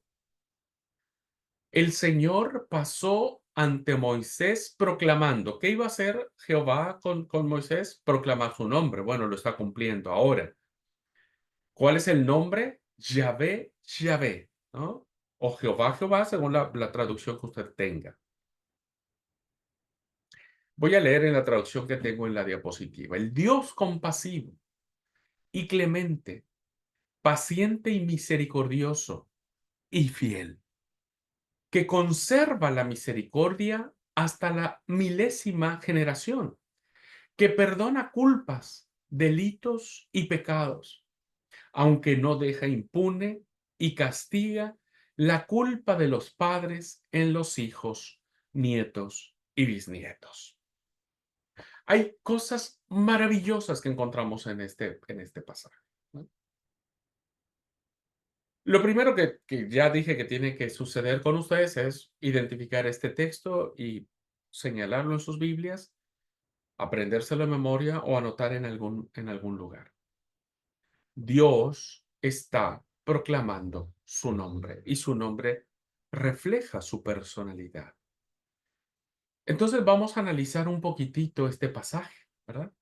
El Señor pasó ante Moisés proclamando. ¿Qué iba a hacer Jehová con Moisés? Proclamar su nombre. Bueno, lo está cumpliendo ahora. ¿Cuál es el nombre? Yahvé, Yahvé, ¿no? O Jehová, Jehová, según la traducción que usted tenga. Voy a leer en la traducción que tengo en la diapositiva. El Dios compasivo y clemente, paciente y misericordioso y fiel, que conserva la misericordia hasta la milésima generación, que perdona culpas, delitos y pecados, aunque no deja impune y castiga la culpa de los padres en los hijos, nietos y bisnietos. Hay cosas maravillosas que encontramos en este pasaje, ¿no? Lo primero que ya dije que tiene que suceder con ustedes es identificar este texto y señalarlo en sus Biblias, aprendérselo de memoria o anotar en algún lugar. Dios está proclamando su nombre y su nombre refleja su personalidad. Entonces vamos a analizar un poquitito este pasaje, ¿verdad?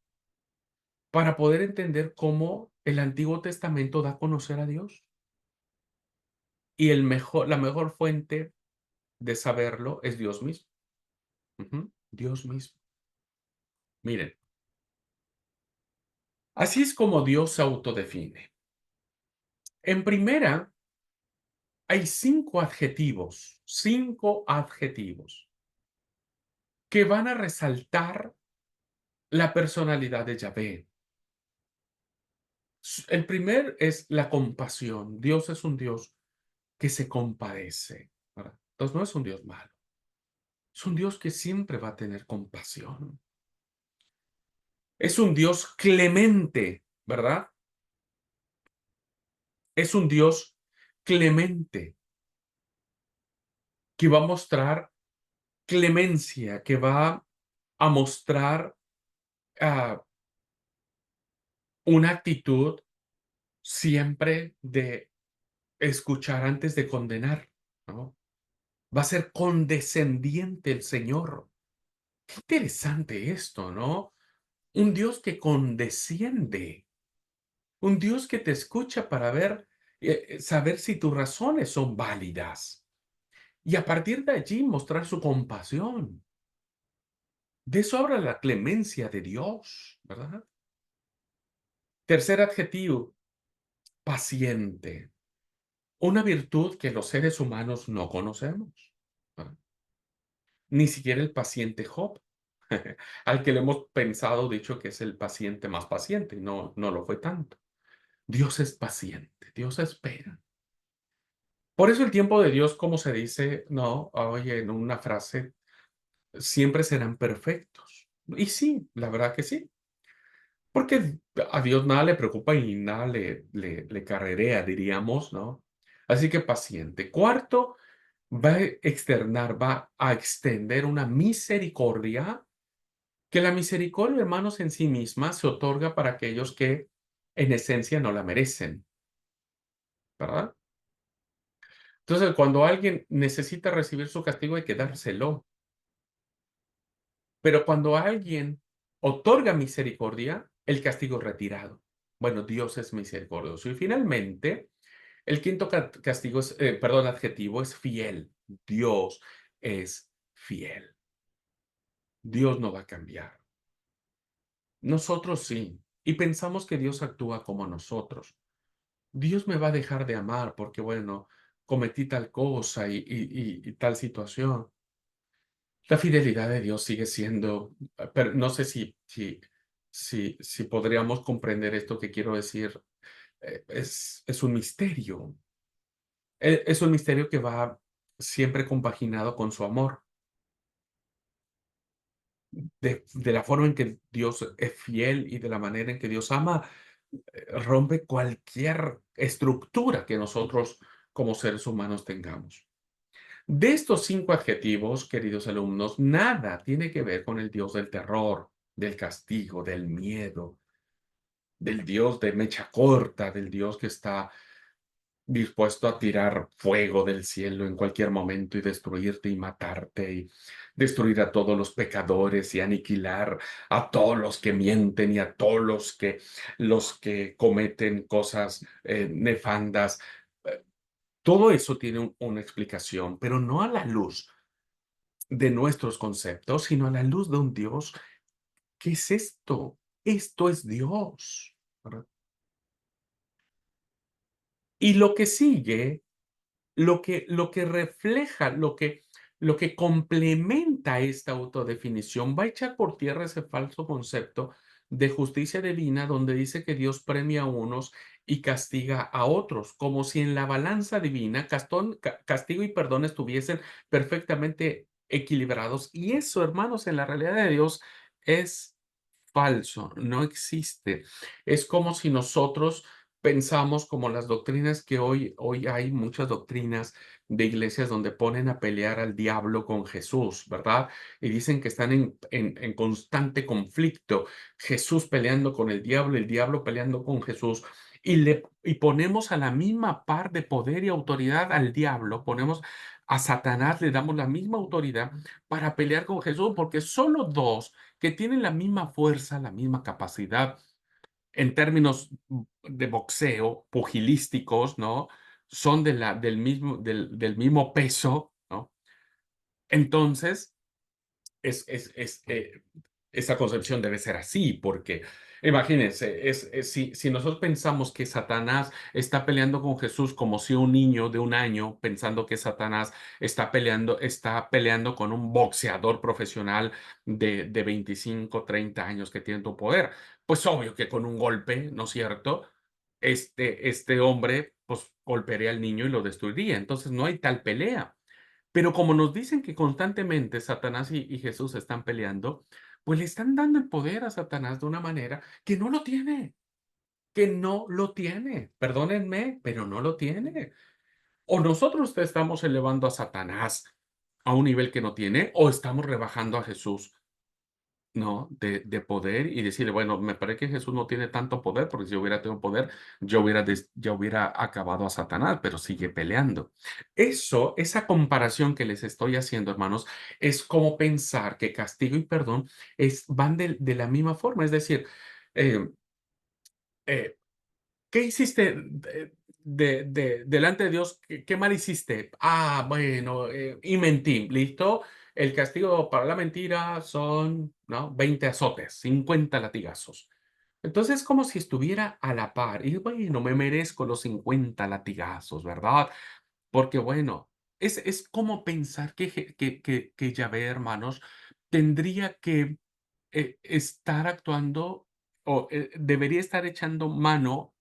Para poder entender cómo el Antiguo Testamento da a conocer a Dios. Y la mejor fuente de saberlo es Dios mismo. Ujú, Dios mismo. Miren, así es como Dios se autodefine. En primera, hay cinco adjetivos que van a resaltar la personalidad de Yahvé. El primer es la compasión. Dios es un Dios que se compadece, ¿verdad? Entonces no es un Dios malo. Es un Dios que siempre va a tener compasión. Es un Dios clemente, ¿verdad? Es un Dios clemente que va a mostrar clemencia, que va a mostrar ah, una actitud siempre de escuchar antes de condenar, ¿no? Va a ser condescendiente el Señor. Qué interesante esto, ¿no? Un Dios que condesciende, un Dios que te escucha para ver saber si tus razones son válidas y a partir de allí mostrar su compasión. De eso habla la clemencia de Dios, ¿verdad? Tercer adjetivo, paciente. Una virtud que los seres humanos no conocemos, ¿verdad? Ni siquiera el paciente Job, al que le hemos pensado, dicho que es el paciente más paciente, y no lo fue tanto. Dios es paciente, Dios espera. Por eso el tiempo de Dios, como se dice, no, oye, en una frase, siempre serán perfectos. Y sí, la verdad que sí, porque a Dios nada le preocupa y nada le carrerea, diríamos, ¿no? Así que paciente. Cuarto, va a extender una misericordia, que la misericordia, hermanos, en sí misma se otorga para aquellos que en esencia no la merecen, ¿verdad? Entonces, cuando alguien necesita recibir su castigo, hay que dárselo. Pero cuando alguien otorga misericordia, el castigo es retirado. Bueno, Dios es misericordioso. Y finalmente, el quinto castigo es, perdón, adjetivo es fiel. Dios es fiel. Dios no va a cambiar. Nosotros sí. Y pensamos que Dios actúa como nosotros. Dios me va a dejar de amar porque, bueno, cometí tal cosa y tal situación. La fidelidad de Dios sigue siendo, pero no sé si podríamos comprender esto que quiero decir. Es un misterio. Es un misterio que va siempre compaginado con su amor. De la forma en que Dios es fiel y de la manera en que Dios ama, rompe cualquier estructura que nosotros como seres humanos tengamos. De estos cinco adjetivos, queridos alumnos, nada tiene que ver con el Dios del terror, del castigo, del miedo, del Dios de mecha corta, del Dios que está dispuesto a tirar fuego del cielo en cualquier momento y destruirte y matarte y destruir a todos los pecadores y aniquilar a todos los que mienten y a todos los que cometen cosas nefandas. Eh, Todo eso tiene una explicación, pero no a la luz de nuestros conceptos, sino a la luz de un Dios. ¿Qué es esto? Esto es Dios, ¿verdad? Y lo que sigue, lo que refleja, lo que complementa esta autodefinición, va a echar por tierra ese falso concepto de justicia divina, donde dice que Dios premia a unos y castiga a otros, como si en la balanza divina castigo y perdón estuviesen perfectamente equilibrados. Y eso, hermanos, en la realidad de Dios es falso, no existe. Es como si nosotros pensamos como las doctrinas que hoy hay muchas doctrinas de iglesias donde ponen a pelear al diablo con Jesús, ¿verdad? Y dicen que están en constante conflicto, Jesús peleando con el diablo peleando con Jesús. Y ponemos a la misma par de poder y autoridad al diablo, ponemos a Satanás, le damos la misma autoridad para pelear con Jesús, porque solo dos que tienen la misma fuerza, la misma capacidad en términos de boxeo, pugilísticos, ¿no? Son del mismo peso, ¿no? Entonces, esa concepción debe ser así, porque imagínense, si nosotros pensamos que Satanás está peleando con Jesús como si un niño de un año, pensando que Satanás está peleando con un boxeador profesional de 25, 30 años que tiene tu poder, pues obvio que con un golpe, ¿no es cierto? Este hombre, pues golpearía al niño y lo destruiría. Entonces no hay tal pelea. Pero como nos dicen que constantemente Satanás y Jesús están peleando, pues le están dando el poder a Satanás de una manera que no lo tiene, que no lo tiene. Perdónenme, pero no lo tiene. O nosotros estamos elevando a Satanás a un nivel que no tiene, o estamos rebajando a Jesús, ¿no? De poder y decirle, bueno, me parece que Jesús no tiene tanto poder, porque si hubiera tenido poder, ya hubiera acabado a Satanás, pero sigue peleando. Esa comparación que les estoy haciendo, hermanos, es como pensar que castigo y perdón van de la misma forma. Es decir, eh, eh, ¿qué hiciste? delante de Dios, ¿qué mal hiciste? Ah, bueno, y mentí, ¿listo? El castigo para la mentira son, ¿no? 20 azotes, 50 latigazos. Entonces, como si estuviera a la par. Y bueno, me merezco los 50 latigazos, ¿verdad? Porque bueno, es como pensar que Yahvé, hermanos, tendría que estar actuando o debería estar echando mano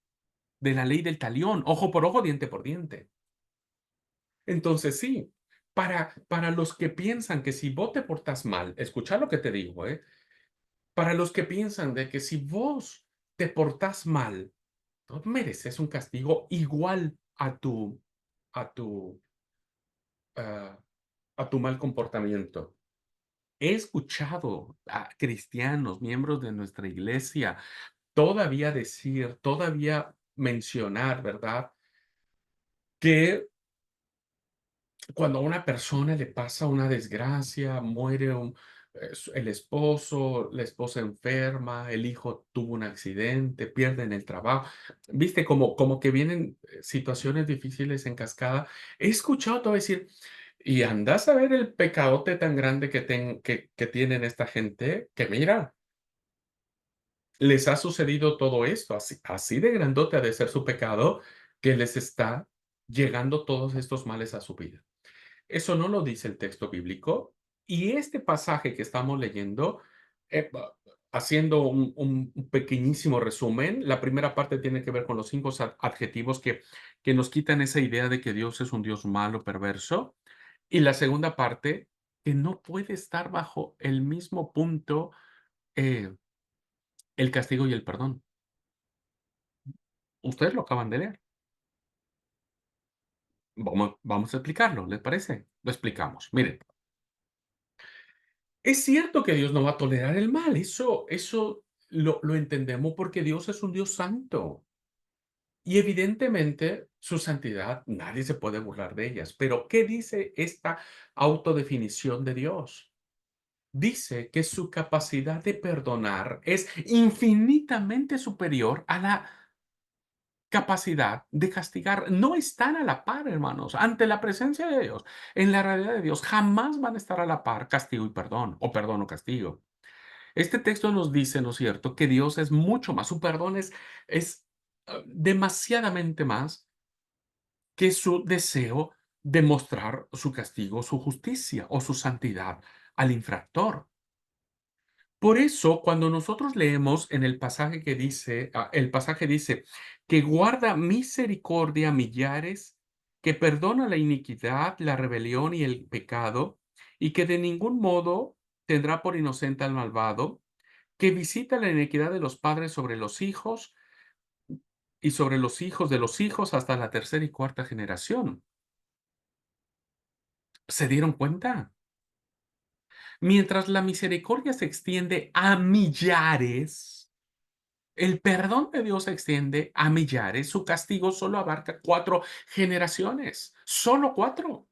de la ley del talión, ojo por ojo, diente por diente. Entonces sí, para los que piensan que si vos te portas mal, escucha lo que te digo, ¿eh? Para los que piensan de que si vos te portas mal, no mereces un castigo igual a tu, ah, a tu mal comportamiento. He escuchado a cristianos, miembros de nuestra iglesia, todavía mencionar, ¿verdad? Que cuando a una persona le pasa una desgracia, muere el esposo, la esposa enferma, el hijo tuvo un accidente, pierden el trabajo. Viste, como que vienen situaciones difíciles en cascada. He escuchado todo decir, y andas a ver el pecadote tan grande que tienen esta gente, que mira, les ha sucedido todo esto, así de grandote ha de ser su pecado, que les está llegando todos estos males a su vida. Eso no lo dice el texto bíblico. Y este pasaje que estamos leyendo, haciendo un pequeñísimo resumen, la primera parte tiene que ver con los 5 adjetivos que nos quitan esa idea de que Dios es un Dios malo, perverso. Y la segunda parte, que no puede estar bajo el mismo punto eh, el castigo y el perdón. Ustedes lo acaban de leer. Vamos a explicarlo, ¿les parece? Lo explicamos. Miren. Es cierto que Dios no va a tolerar el mal, eso lo entendemos porque Dios es un Dios santo y evidentemente su santidad nadie se puede burlar de ellas. Pero ¿qué dice esta autodefinición de Dios? Dice que su capacidad de perdonar es infinitamente superior a la capacidad de castigar. No están a la par, hermanos, ante la presencia de Dios, en la realidad de Dios, jamás van a estar a la par castigo y perdón, o perdón o castigo. Este texto nos dice, ¿no es cierto?, que Dios es mucho más, su perdón es demasiadamente más que su deseo de mostrar su castigo, su justicia o su santidad al infractor. Por eso, cuando nosotros leemos en el pasaje que dice, el pasaje dice que guarda misericordia a millares, que perdona la iniquidad, la rebelión y el pecado, y que de ningún modo tendrá por inocente al malvado, que visita la iniquidad de los padres sobre los hijos y sobre los hijos de los hijos hasta la tercera y cuarta generación. ¿Se dieron cuenta? Mientras la misericordia se extiende a millares, el perdón de Dios se extiende a millares, su castigo solo abarca 4 generaciones, solo 4.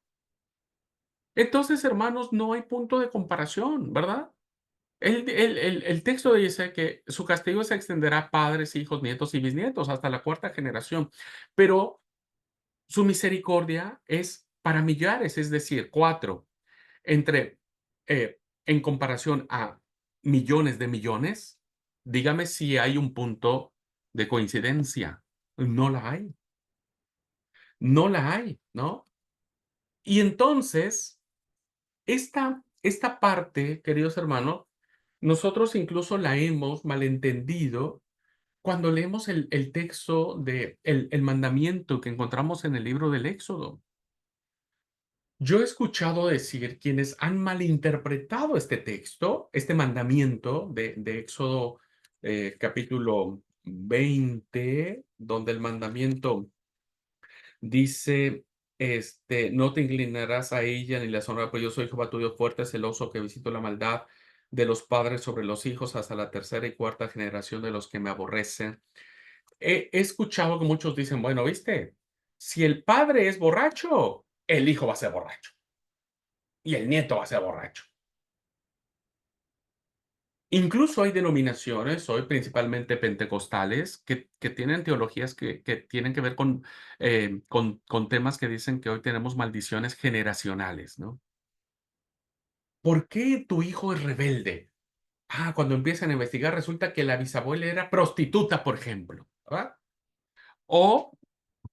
Entonces, hermanos, no hay punto de comparación, ¿verdad? El texto dice que su castigo se extenderá a padres, hijos, nietos y bisnietos hasta la cuarta generación, pero su misericordia es para millares, es decir, 4 entre, en comparación a millones de millones. Dígame si hay un punto de coincidencia. No la hay, no la hay, ¿no? Y entonces, esta parte, queridos hermanos, nosotros incluso la hemos malentendido cuando leemos el texto de el mandamiento que encontramos en el libro del Éxodo. Yo he escuchado decir quienes han malinterpretado este texto, este mandamiento de Éxodo capítulo 20, donde el mandamiento dice, no te inclinarás a ella ni la honrarás, pues yo soy Jehová tu Dios fuerte, celoso, que visito la maldad de los padres sobre los hijos hasta la tercera y cuarta generación de los que me aborrecen. He escuchado que muchos dicen, bueno, ¿viste? Si el padre es borracho, el hijo va a ser borracho y el nieto va a ser borracho. Incluso hay denominaciones, hoy principalmente pentecostales, que tienen teologías que tienen que ver con temas que dicen que hoy tenemos maldiciones generacionales, ¿no? ¿Por qué tu hijo es rebelde? Ah, cuando empiezan a investigar resulta que la bisabuela era prostituta, por ejemplo, ¿verdad? O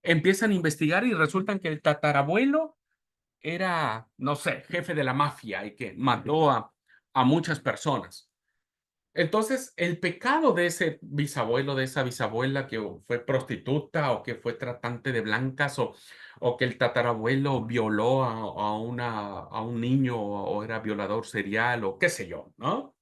empiezan a investigar y resultan que el tatarabuelo era, no sé, jefe de la mafia y que mató a muchas personas. Entonces, el pecado de ese bisabuelo, de esa bisabuela que fue prostituta o que fue tratante de blancas o que el tatarabuelo violó a un niño o era violador serial o qué sé yo, ¿no?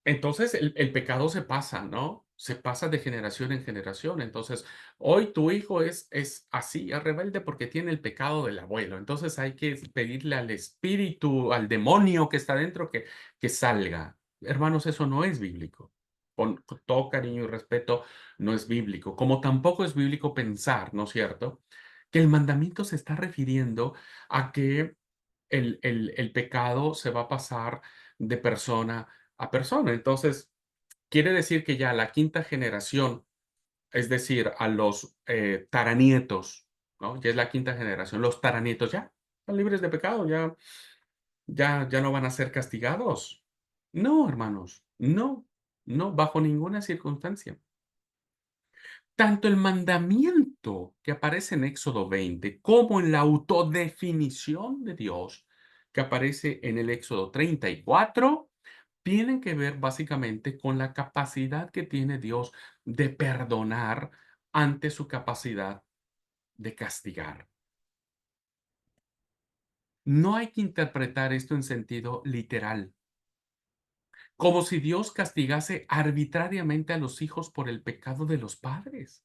Entonces el pecado se pasa, ¿no? Se pasa de generación en generación. Entonces, hoy tu hijo es así, es rebelde porque tiene el pecado del abuelo. Entonces hay que pedirle al espíritu, al demonio que está dentro que salga. Hermanos, eso no es bíblico. Con todo cariño y respeto, no es bíblico. Como tampoco es bíblico pensar, ¿no es cierto? Que el mandamiento se está refiriendo a que el pecado se va a pasar de persona a persona. Entonces, quiere decir que ya la quinta generación, es decir, a los taranietos, ¿no? Ya es la quinta generación, los taranietos ya están libres de pecado, ya no van a ser castigados. No, hermanos, no, no, bajo ninguna circunstancia. Tanto el mandamiento que aparece en Éxodo 20 como en la autodefinición de Dios que aparece en el Éxodo 34 tienen que ver básicamente con la capacidad que tiene Dios de perdonar ante su capacidad de castigar. No hay que interpretar esto en sentido literal, como si Dios castigase arbitrariamente a los hijos por el pecado de los padres.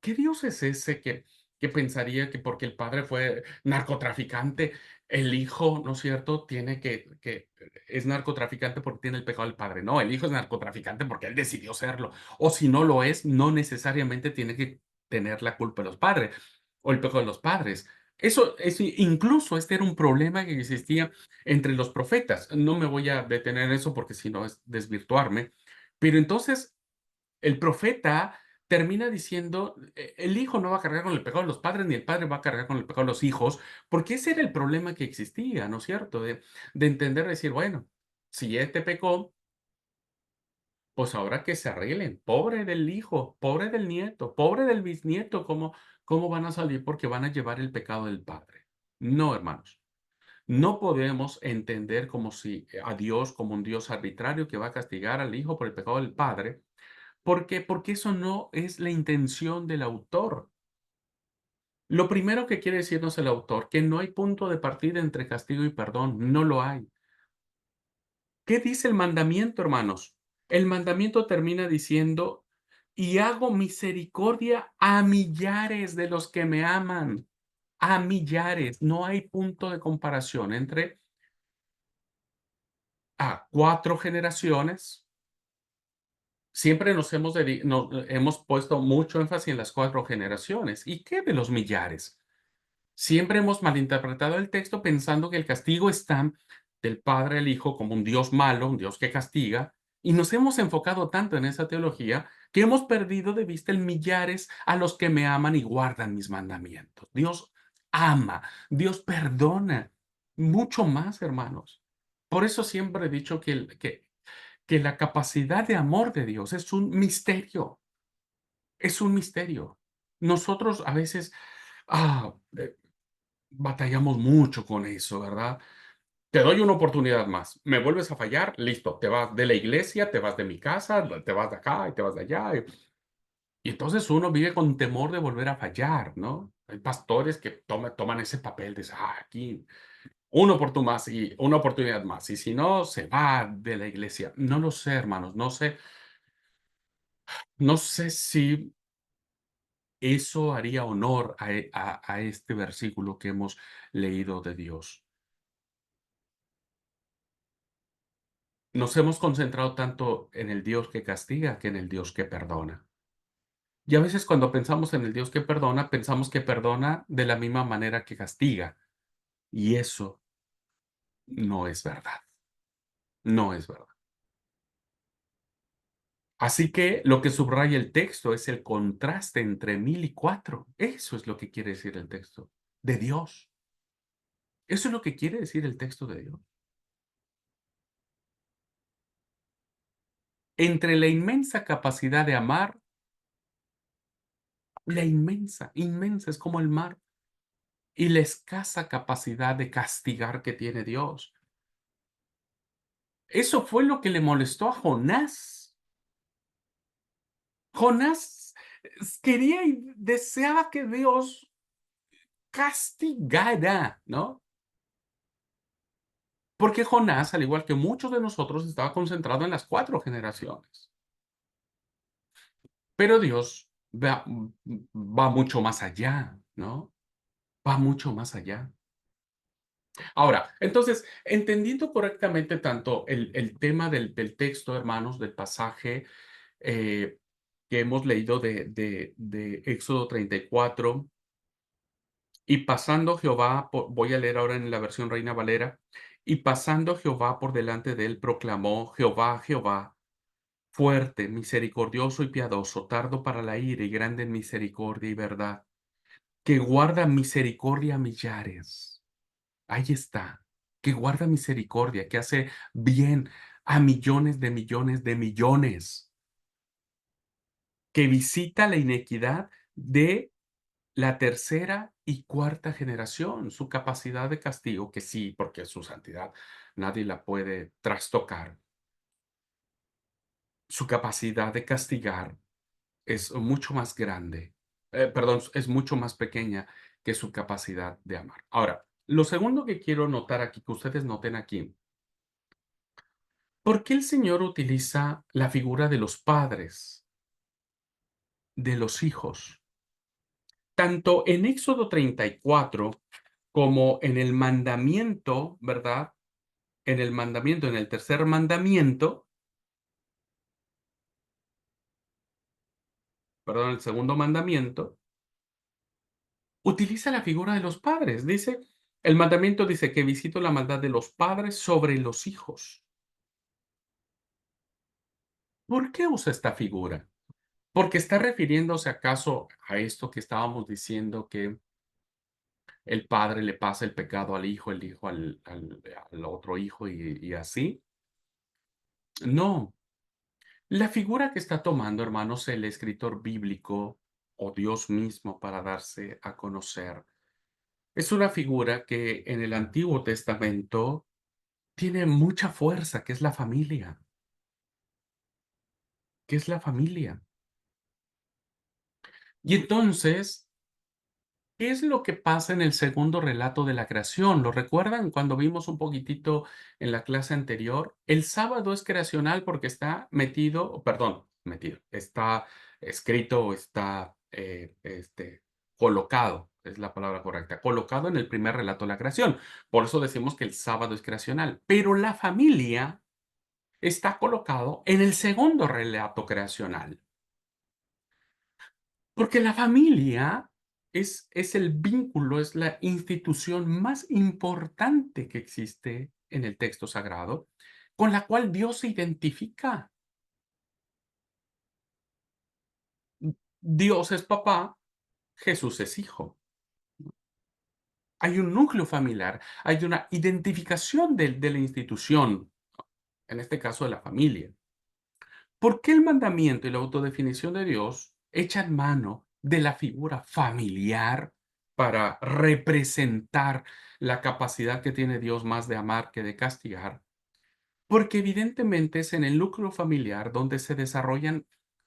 ¿Qué Dios es ese que pensaría que porque el padre fue narcotraficante, el hijo, ¿no es cierto?, tiene que es narcotraficante porque tiene el pecado del padre? No, el hijo es narcotraficante porque él decidió serlo. O si no lo es, no necesariamente tiene que tener la culpa de los padres o el pecado de los padres. Eso incluso este era un problema que existía entre los profetas. No me voy a detener en eso porque si no es desvirtuarme. Pero entonces el profeta termina diciendo, el hijo no va a cargar con el pecado de los padres, ni el padre va a cargar con el pecado de los hijos, porque ese era el problema que existía, ¿no es cierto? De entender, decir, bueno, si este pecó, pues ahora que se arreglen. Pobre del hijo, pobre del nieto, pobre del bisnieto, ¿cómo van a salir? Porque van a llevar el pecado del padre. No, hermanos. No podemos entender como si a Dios como un Dios arbitrario que va a castigar al hijo por el pecado del padre. ¿Por qué? Porque eso no es la intención del autor. Lo primero que quiere decirnos el autor, que no hay punto de partida entre castigo y perdón, no lo hay. ¿Qué dice el mandamiento, hermanos? El mandamiento termina diciendo, y hago misericordia a millares de los que me aman. A millares. No hay punto de comparación entre cuatro generaciones. Siempre hemos puesto mucho énfasis en las cuatro generaciones. ¿Y qué de los millares? Siempre hemos malinterpretado el texto pensando que el castigo está del Padre al Hijo como un Dios malo, un Dios que castiga, y nos hemos enfocado tanto en esa teología que hemos perdido de vista el millares a los que me aman y guardan mis mandamientos. Dios ama, Dios perdona, mucho más, hermanos. Por eso siempre he dicho que la capacidad de amor de Dios es un misterio, es un misterio. Nosotros a veces ah, eh, batallamos mucho con eso, ¿verdad? Te doy una oportunidad más. Me vuelves a fallar, listo, te vas de la iglesia, te vas de mi casa, te vas de acá y te vas de allá. Y entonces uno vive con temor de volver a fallar, ¿no? Hay pastores que toman ese papel de, aquí, una oportunidad más. Y si no, se va de la iglesia. No lo sé, hermanos, no sé si eso haría honor a este versículo que hemos leído de Dios. Nos hemos concentrado tanto en el Dios que castiga que en el Dios que perdona. Y a veces cuando pensamos en el Dios que perdona, pensamos que perdona de la misma manera que castiga. Y eso no es verdad. no es verdad. Así que lo que subraya el texto es el contraste entre 1000 y 4. Eso es lo que quiere decir el texto de Dios. Eso es lo que quiere decir el texto de Dios. Entre la inmensa capacidad de amar, la inmensa, inmensa es como el mar, y la escasa capacidad de castigar que tiene Dios. Eso fue lo que le molestó a Jonás. Jonás quería y deseaba que Dios castigara, ¿no? Porque Jonás, al igual que muchos de nosotros, estaba concentrado en las 4 generaciones. Pero Dios va mucho más allá, ¿no? Va mucho más allá. Ahora, entonces, entendiendo correctamente tanto el tema del texto, hermanos, del pasaje eh, que hemos leído de Éxodo 34, y pasando Jehová, voy a leer ahora en la versión Reina Valera, y pasando Jehová por delante de él, proclamó, Jehová, Jehová, fuerte, misericordioso y piadoso, tardo para la ira y grande en misericordia y verdad, que guarda misericordia a millares. Ahí está, que guarda misericordia, que hace bien a millones de millones de millones, que visita la inequidad de la tercera y cuarta generación, su capacidad de castigo, que sí, porque su santidad nadie la puede trastocar, su capacidad de castigar es mucho más grande, perdón, es mucho más pequeña que su capacidad de amar. Ahora, lo segundo que quiero notar aquí, que ustedes noten aquí, ¿por qué el Señor utiliza la figura de los padres, de los hijos? Tanto en Éxodo 34 como en el mandamiento, ¿verdad? En el mandamiento, en el tercer mandamiento, perdón, el segundo mandamiento, utiliza la figura de los padres. Dice, el mandamiento dice que visito la maldad de los padres sobre los hijos. ¿Por qué usa esta figura? Porque está refiriéndose acaso a esto que estábamos diciendo que el padre le pasa el pecado al hijo, el hijo al otro hijo y así. No, la figura que está tomando, hermanos, el escritor bíblico o Dios mismo para darse a conocer, es una figura que en el Antiguo Testamento tiene mucha fuerza, que es la familia, que es la familia. Y entonces, ¿qué es lo que pasa en el segundo relato de la creación? ¿Lo recuerdan cuando vimos un poquitito en la clase anterior? El sábado es creacional porque está metido, perdón, metido, está escrito o está colocado, es la palabra correcta, colocado en el primer relato de la creación. Por eso decimos que el sábado es creacional. Pero la familia está colocado en el segundo relato creacional. Porque la familia es el vínculo, es la institución más importante que existe en el texto sagrado, con la cual Dios se identifica. Dios es papá, Jesús es hijo. Hay un núcleo familiar, hay una identificación de la institución, en este caso de la familia. ¿Por qué el mandamiento y la autodefinición de Dios echan mano de la figura familiar para representar la capacidad que tiene Dios más de amar que de castigar? Porque evidentemente es en el núcleo familiar donde se desarrollan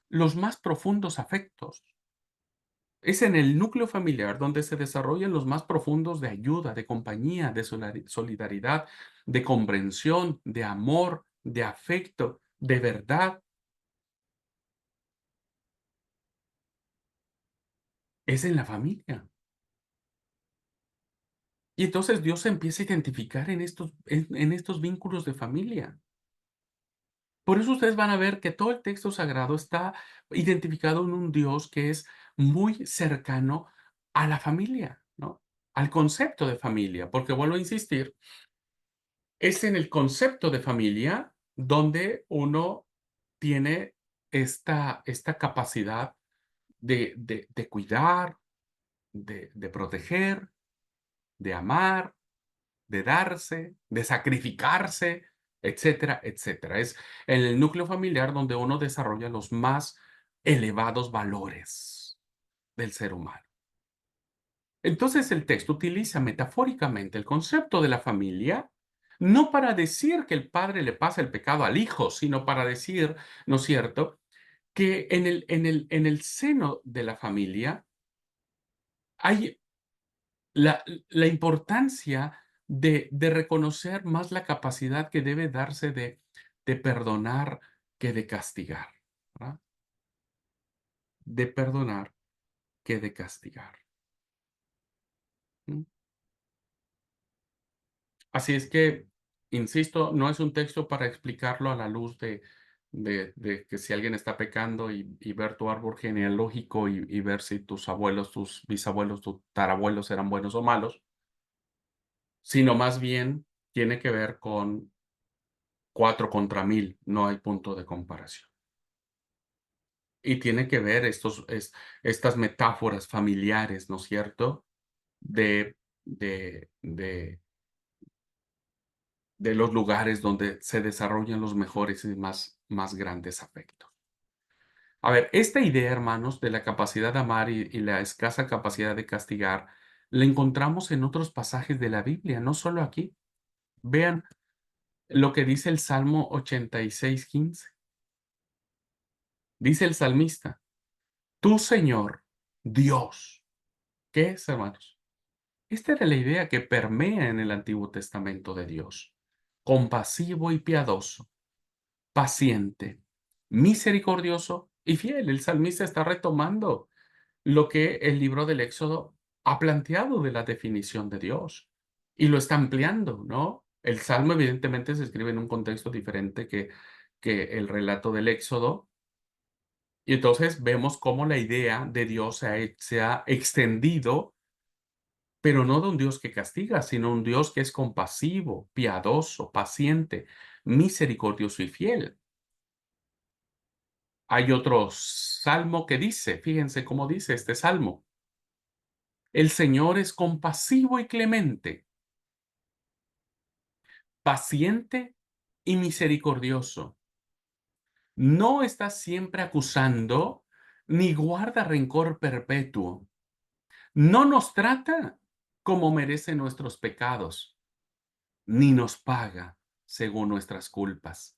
los más profundos afectos. Es en el núcleo familiar donde se desarrollan los más profundos de ayuda, de compañía, de solidaridad, de comprensión, de amor, de afecto, de verdad. Es en la familia. Y entonces Dios se empieza a identificar en estos vínculos de familia. Por eso ustedes van a ver que todo el texto sagrado está identificado en un Dios que es muy cercano a la familia, ¿no? Al concepto de familia, porque vuelvo a insistir, Es en el concepto de familia donde uno tiene esta capacidad de cuidar, de proteger, de amar, de darse, de sacrificarse, etcétera, etcétera. Es en el núcleo familiar donde uno desarrolla los más elevados valores del ser humano. Entonces el texto utiliza metafóricamente el concepto de la familia, no para decir que el padre le pasa el pecado al hijo, sino para decir, ¿no es cierto?, que en el seno de la familia hay la importancia de reconocer más la capacidad que debe darse de perdonar que de castigar, ¿verdad? De perdonar que de castigar. ¿Mm? Así es que, insisto, no es un texto para explicarlo a la luz de que si alguien está pecando y ver tu árbol genealógico y ver si tus abuelos, tus bisabuelos, tus tarabuelos eran buenos o malos, sino más bien tiene que ver con 4 contra 1000, no hay punto de comparación. Y tiene que ver estas metáforas familiares, ¿no es cierto? De, de, de, de los lugares donde se desarrollan los mejores y más grandes afectos. A ver, esta idea, hermanos, de la capacidad de amar y la escasa capacidad de castigar, la encontramos en otros pasajes de la Biblia, no solo aquí. Vean lo que dice el Salmo 86:15. Dice el salmista: Tú, Señor, Dios. ¿Qué es, hermanos? Esta era la idea que permea en el Antiguo Testamento de Dios. Compasivo y piadoso, paciente, misericordioso y fiel. El salmista está retomando lo que el libro del Éxodo ha planteado de la definición de Dios y lo está ampliando, ¿no? El Salmo evidentemente se escribe en un contexto diferente que el relato del Éxodo, y entonces vemos cómo la idea de Dios se ha extendido, pero no de un Dios que castiga, sino un Dios que es compasivo, piadoso, paciente, misericordioso y fiel. Hay otro salmo que dice, fíjense cómo dice este salmo: el Señor es compasivo y clemente, paciente y misericordioso. No está siempre acusando, ni guarda rencor perpetuo. No nos trata como merece nuestros pecados, ni nos paga según nuestras culpas.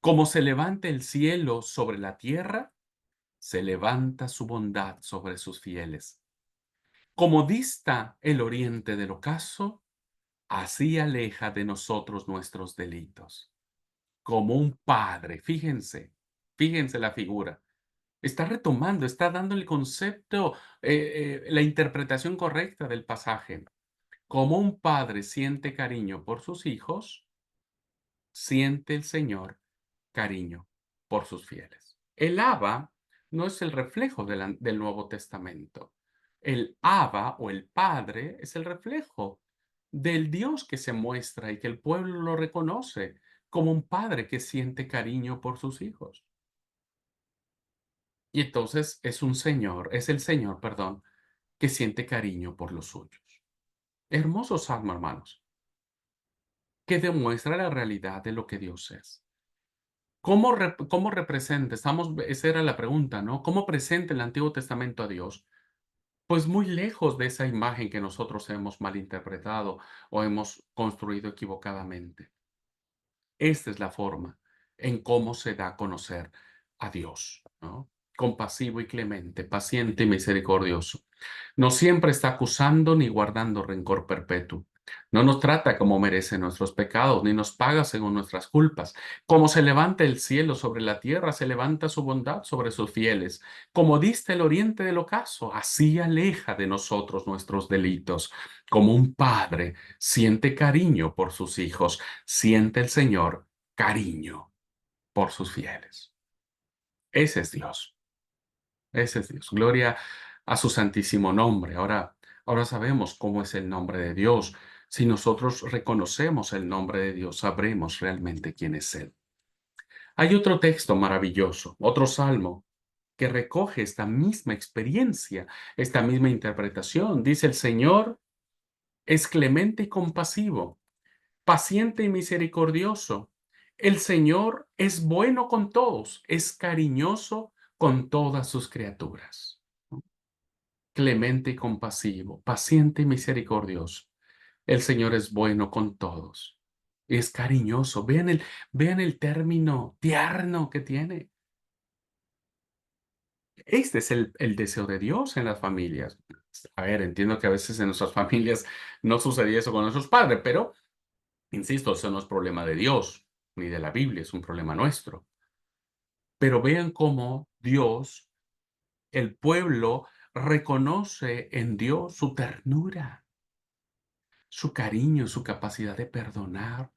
Como se levanta el cielo sobre la tierra, se levanta su bondad sobre sus fieles. Como dista el oriente del ocaso, así aleja de nosotros nuestros delitos. Como un padre, fíjense la figura. Está retomando, está dando el concepto, la interpretación correcta del pasaje. Como un padre siente cariño por sus hijos, siente el Señor cariño por sus fieles. El Abba no es el reflejo del Nuevo Testamento. El Abba o el Padre es el reflejo del Dios que se muestra y que el pueblo lo reconoce como un padre que siente cariño por sus hijos. Y entonces es el Señor, perdón, que siente cariño por los suyos. Hermoso salmo, hermanos, que demuestra la realidad de lo que Dios es. ¿Cómo representa? Esa era la pregunta, ¿no? ¿Cómo presenta el Antiguo Testamento a Dios? Pues muy lejos de esa imagen que nosotros hemos malinterpretado o hemos construido equivocadamente. Esta es la forma en cómo se da a conocer a Dios, ¿no? Compasivo y clemente, paciente y misericordioso. No siempre está acusando ni guardando rencor perpetuo. No nos trata como merecen nuestros pecados, ni nos paga según nuestras culpas. Como se levanta el cielo sobre la tierra, se levanta su bondad sobre sus fieles. Como dista el oriente del ocaso, así aleja de nosotros nuestros delitos. Como un padre siente cariño por sus hijos, siente el Señor cariño por sus fieles. Ese es Dios. Ese es Dios. Gloria a su santísimo nombre. Ahora sabemos cómo es el nombre de Dios. Si nosotros reconocemos el nombre de Dios, sabremos realmente quién es Él. Hay otro texto maravilloso, otro salmo, que recoge esta misma experiencia, esta misma interpretación. Dice: el Señor es clemente y compasivo, paciente y misericordioso. El Señor es bueno con todos, es cariñoso con todas sus criaturas. Clemente y compasivo, paciente y misericordioso. El Señor es bueno con todos. Es cariñoso. Vean el término tierno que tiene. Este es el deseo de Dios en las familias. A ver, entiendo que a veces en nuestras familias no sucedía eso con nuestros padres, pero, insisto, eso no es problema de Dios ni de la Biblia, es un problema nuestro. Pero vean cómo Dios, el pueblo, reconoce en Dios su ternura, su cariño, su capacidad de perdonar,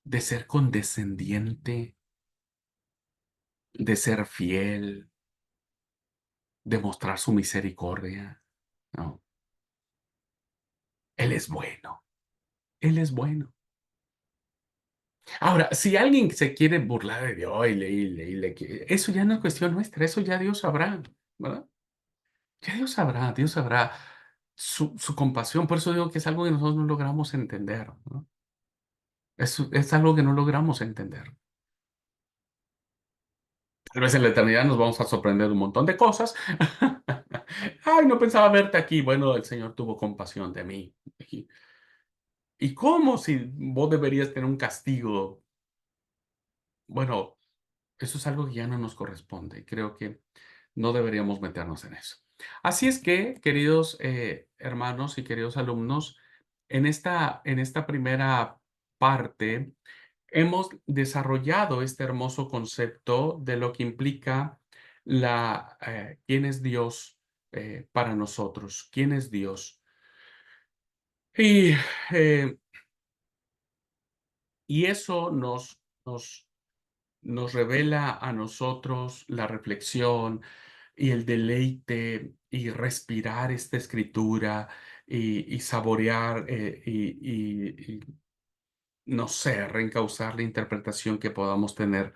de ser condescendiente, de ser fiel, de mostrar su misericordia. No, Él es bueno, Él es bueno. Ahora, si alguien se quiere burlar de Dios eso ya no es cuestión nuestra, eso ya Dios sabrá, ¿verdad? Ya Dios sabrá su compasión. Por eso digo que es algo que nosotros no logramos entender, ¿no? Es algo que no logramos entender. Tal vez en la eternidad nos vamos a sorprender de un montón de cosas. Ay, no pensaba verte aquí. Bueno, el Señor tuvo compasión de mí. ¿Y cómo si vos deberías tener un castigo? Bueno, eso es algo que ya no nos corresponde. Creo que no deberíamos meternos en eso. Así es que, queridos hermanos y queridos alumnos, en esta primera parte hemos desarrollado este hermoso concepto de lo que implica quién es Dios para nosotros, quién es Dios. Y, eh, y eso nos revela a nosotros la reflexión y el deleite y respirar esta escritura y saborear y, no sé, reencauzar la interpretación que podamos tener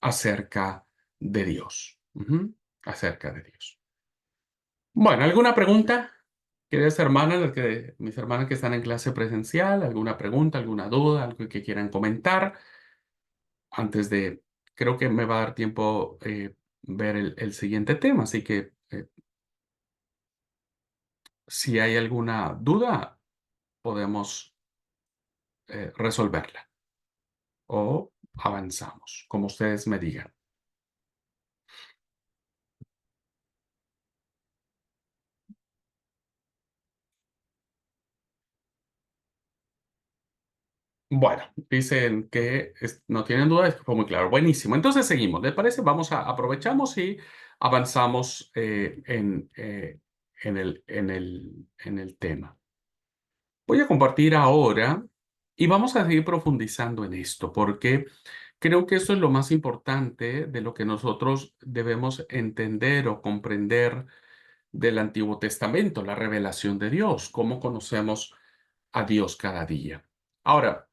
acerca de Dios. Ujú, acerca de Dios. Bueno, ¿alguna pregunta? Queridas hermanas, mis hermanas que están en clase presencial, ¿alguna pregunta, alguna duda, algo que quieran comentar? Antes de, creo que me va a dar tiempo ver el siguiente tema, así que si hay alguna duda, podemos resolverla o avanzamos, como ustedes me digan. Bueno, dicen que no tienen duda, es que fue muy claro. Buenísimo. Entonces seguimos. ¿Les parece? Aprovechamos y avanzamos en el tema. Voy a compartir ahora y vamos a seguir profundizando en esto, porque creo que eso es lo más importante de lo que nosotros debemos entender o comprender del Antiguo Testamento, la revelación de Dios, cómo conocemos a Dios cada día. Ahora,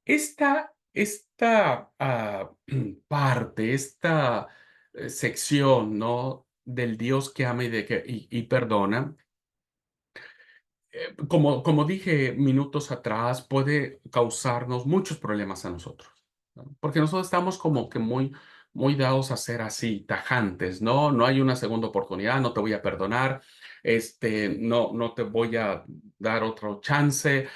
esta parte, esta sección, ¿no? Del Dios que ama y perdona, como dije minutos atrás, puede causarnos muchos problemas a nosotros, ¿no? Porque nosotros estamos como que muy dados a ser así, tajantes, ¿no? No hay una segunda oportunidad, no te voy a perdonar, no te voy a dar otro chance,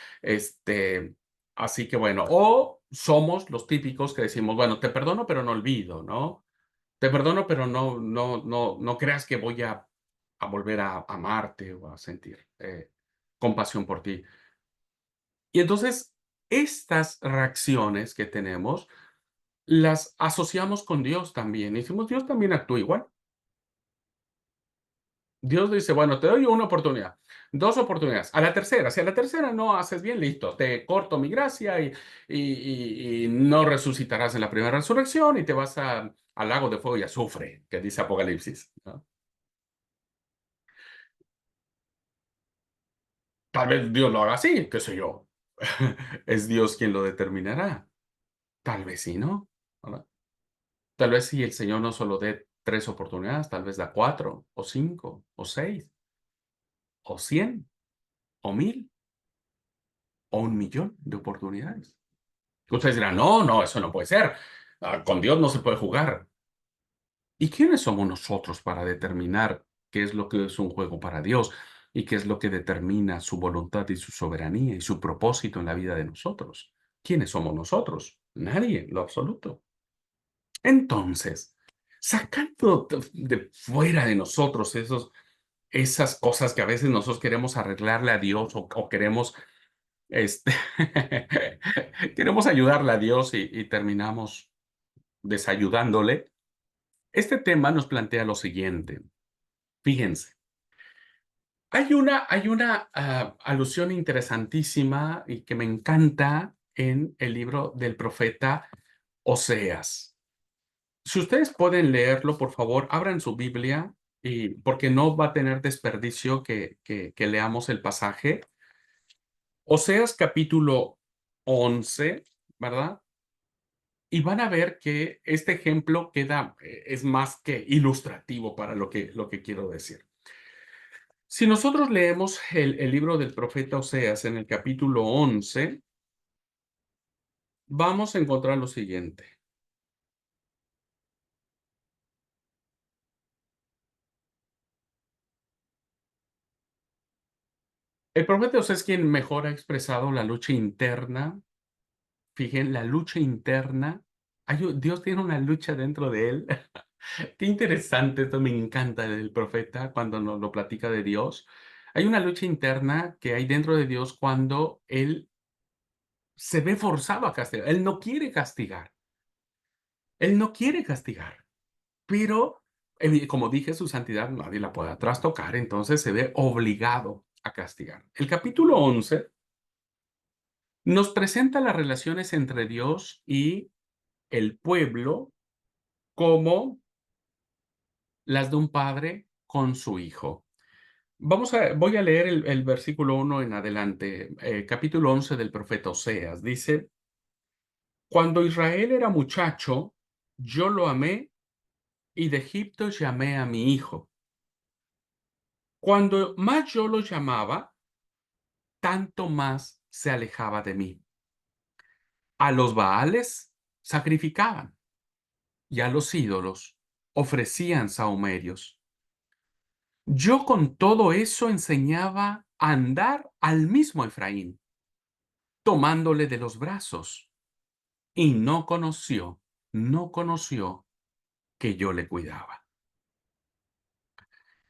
así que bueno, o somos los típicos que decimos, bueno, te perdono, pero no olvido, ¿no? Te perdono, pero no creas que voy a volver a amarte o a sentir compasión por ti. Y entonces, estas reacciones que tenemos las asociamos con Dios también. Y decimos, Dios también actúa igual. Dios dice, bueno, te doy una oportunidad, dos oportunidades. A la tercera, si a la tercera no haces bien, listo, te corto mi gracia y no resucitarás en la primera resurrección y te vas al lago de fuego y azufre, que dice Apocalipsis, ¿no? Tal vez Dios lo haga así, qué sé yo. Es Dios quien lo determinará. Tal vez sí, ¿no? ¿Verdad? Tal vez si el Señor no solo dé 3 oportunidades, tal vez da 4, o 5, o 6, o 100, o 1000, o 1.000.000 de oportunidades. Ustedes dirán, no, no, eso no puede ser. Con Dios no se puede jugar. ¿Y quiénes somos nosotros para determinar qué es lo que es un juego para Dios y qué es lo que determina su voluntad y su soberanía y su propósito en la vida de nosotros? ¿Quiénes somos nosotros? Nadie, en lo absoluto. Entonces, sacando de fuera de nosotros esas cosas que a veces nosotros queremos arreglarle a Dios o queremos, este, queremos ayudarle a Dios y terminamos desayudándole, este tema nos plantea lo siguiente. Fíjense, hay una alusión interesantísima y que me encanta en el libro del profeta Oseas. Si ustedes pueden leerlo, por favor, abran su Biblia y porque no va a tener desperdicio que leamos el pasaje. Oseas capítulo 11, ¿verdad? Y van a ver que este ejemplo es más que ilustrativo para lo que quiero decir. Si nosotros leemos el libro del profeta Oseas en el capítulo 11, vamos a encontrar lo siguiente. El profeta Oseas es quien mejor ha expresado la lucha interna. Fíjense, la lucha interna. Dios tiene una lucha dentro de él. Qué interesante, esto me encanta del profeta cuando nos lo platica de Dios. Hay una lucha interna que hay dentro de Dios cuando él se ve forzado a castigar. Él no quiere castigar. Él no quiere castigar. Pero, como dije, su santidad nadie la puede trastocar, entonces se ve obligado a castigar. El capítulo 11 nos presenta las relaciones entre Dios y el pueblo como las de un padre con su hijo. Voy a leer el versículo 1 en adelante, capítulo 11 del profeta Oseas. Dice, cuando Israel era muchacho, yo lo amé y de Egipto llamé a mi hijo. Cuando más yo lo llamaba, tanto más se alejaba de mí. A los Baales sacrificaban y a los ídolos ofrecían sahumerios. Yo con todo eso enseñaba a andar al mismo Efraín, tomándole de los brazos, y no conoció que yo le cuidaba.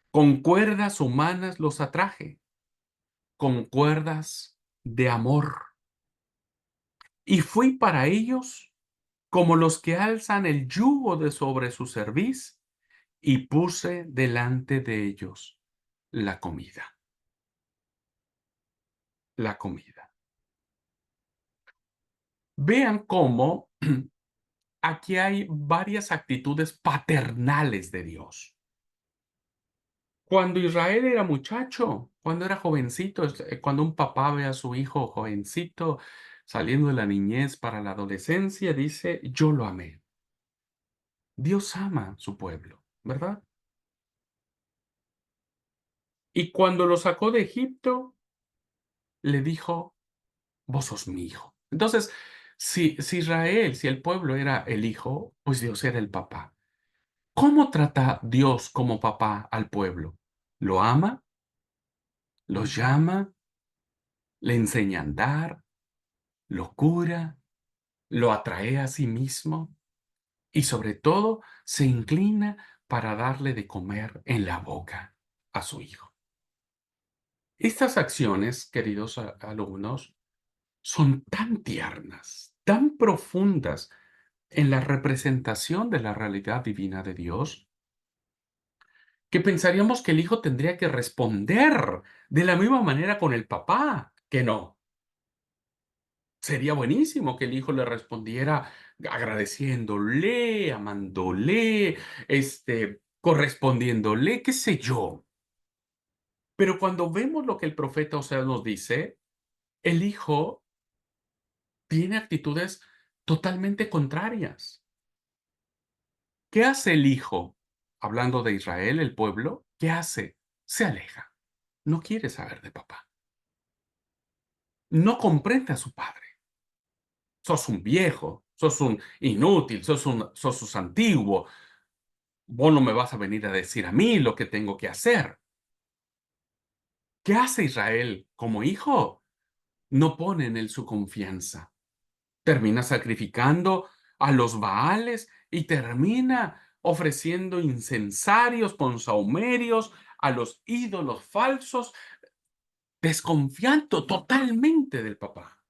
Con cuerdas humanas los atraje, con cuerdas de amor, y fui para ellos como los que alzan el yugo de sobre su cerviz, y puse delante de ellos la comida, la comida. Vean cómo aquí hay varias actitudes paternales de Dios. Cuando Israel era muchacho, cuando era jovencito, cuando un papá ve a su hijo jovencito saliendo de la niñez para la adolescencia, dice, yo lo amé. Dios ama a su pueblo, ¿verdad? Y cuando lo sacó de Egipto, le dijo, vos sos mi hijo. Entonces, si el pueblo era el hijo, pues Dios era el papá. ¿Cómo trata Dios como papá al pueblo? ¿Lo ama? ¿Lo llama? ¿Le enseña a andar? ¿Lo cura? ¿Lo atrae a sí mismo? Y sobre todo, se inclina para darle de comer en la boca a su hijo. Estas acciones, queridos alumnos, son tan tiernas, tan profundas en la representación de la realidad divina de Dios, que pensaríamos que el hijo tendría que responder de la misma manera con el papá, que no. Sería buenísimo que el hijo le respondiera agradeciéndole, amándole, correspondiéndole, qué sé yo. Pero cuando vemos lo que el profeta Oseas nos dice, el hijo tiene actitudes totalmente contrarias. ¿Qué hace el hijo? Hablando de Israel, el pueblo, ¿qué hace? Se aleja. No quiere saber de papá. No comprende a su padre. Sos un viejo, sos un inútil, sos antiguo. Vos no me vas a venir a decir a mí lo que tengo que hacer. ¿Qué hace Israel como hijo? No pone en él su confianza. Termina sacrificando a los Baales y termina ofreciendo incensarios con sahumerios a los ídolos falsos, desconfiando totalmente del papá.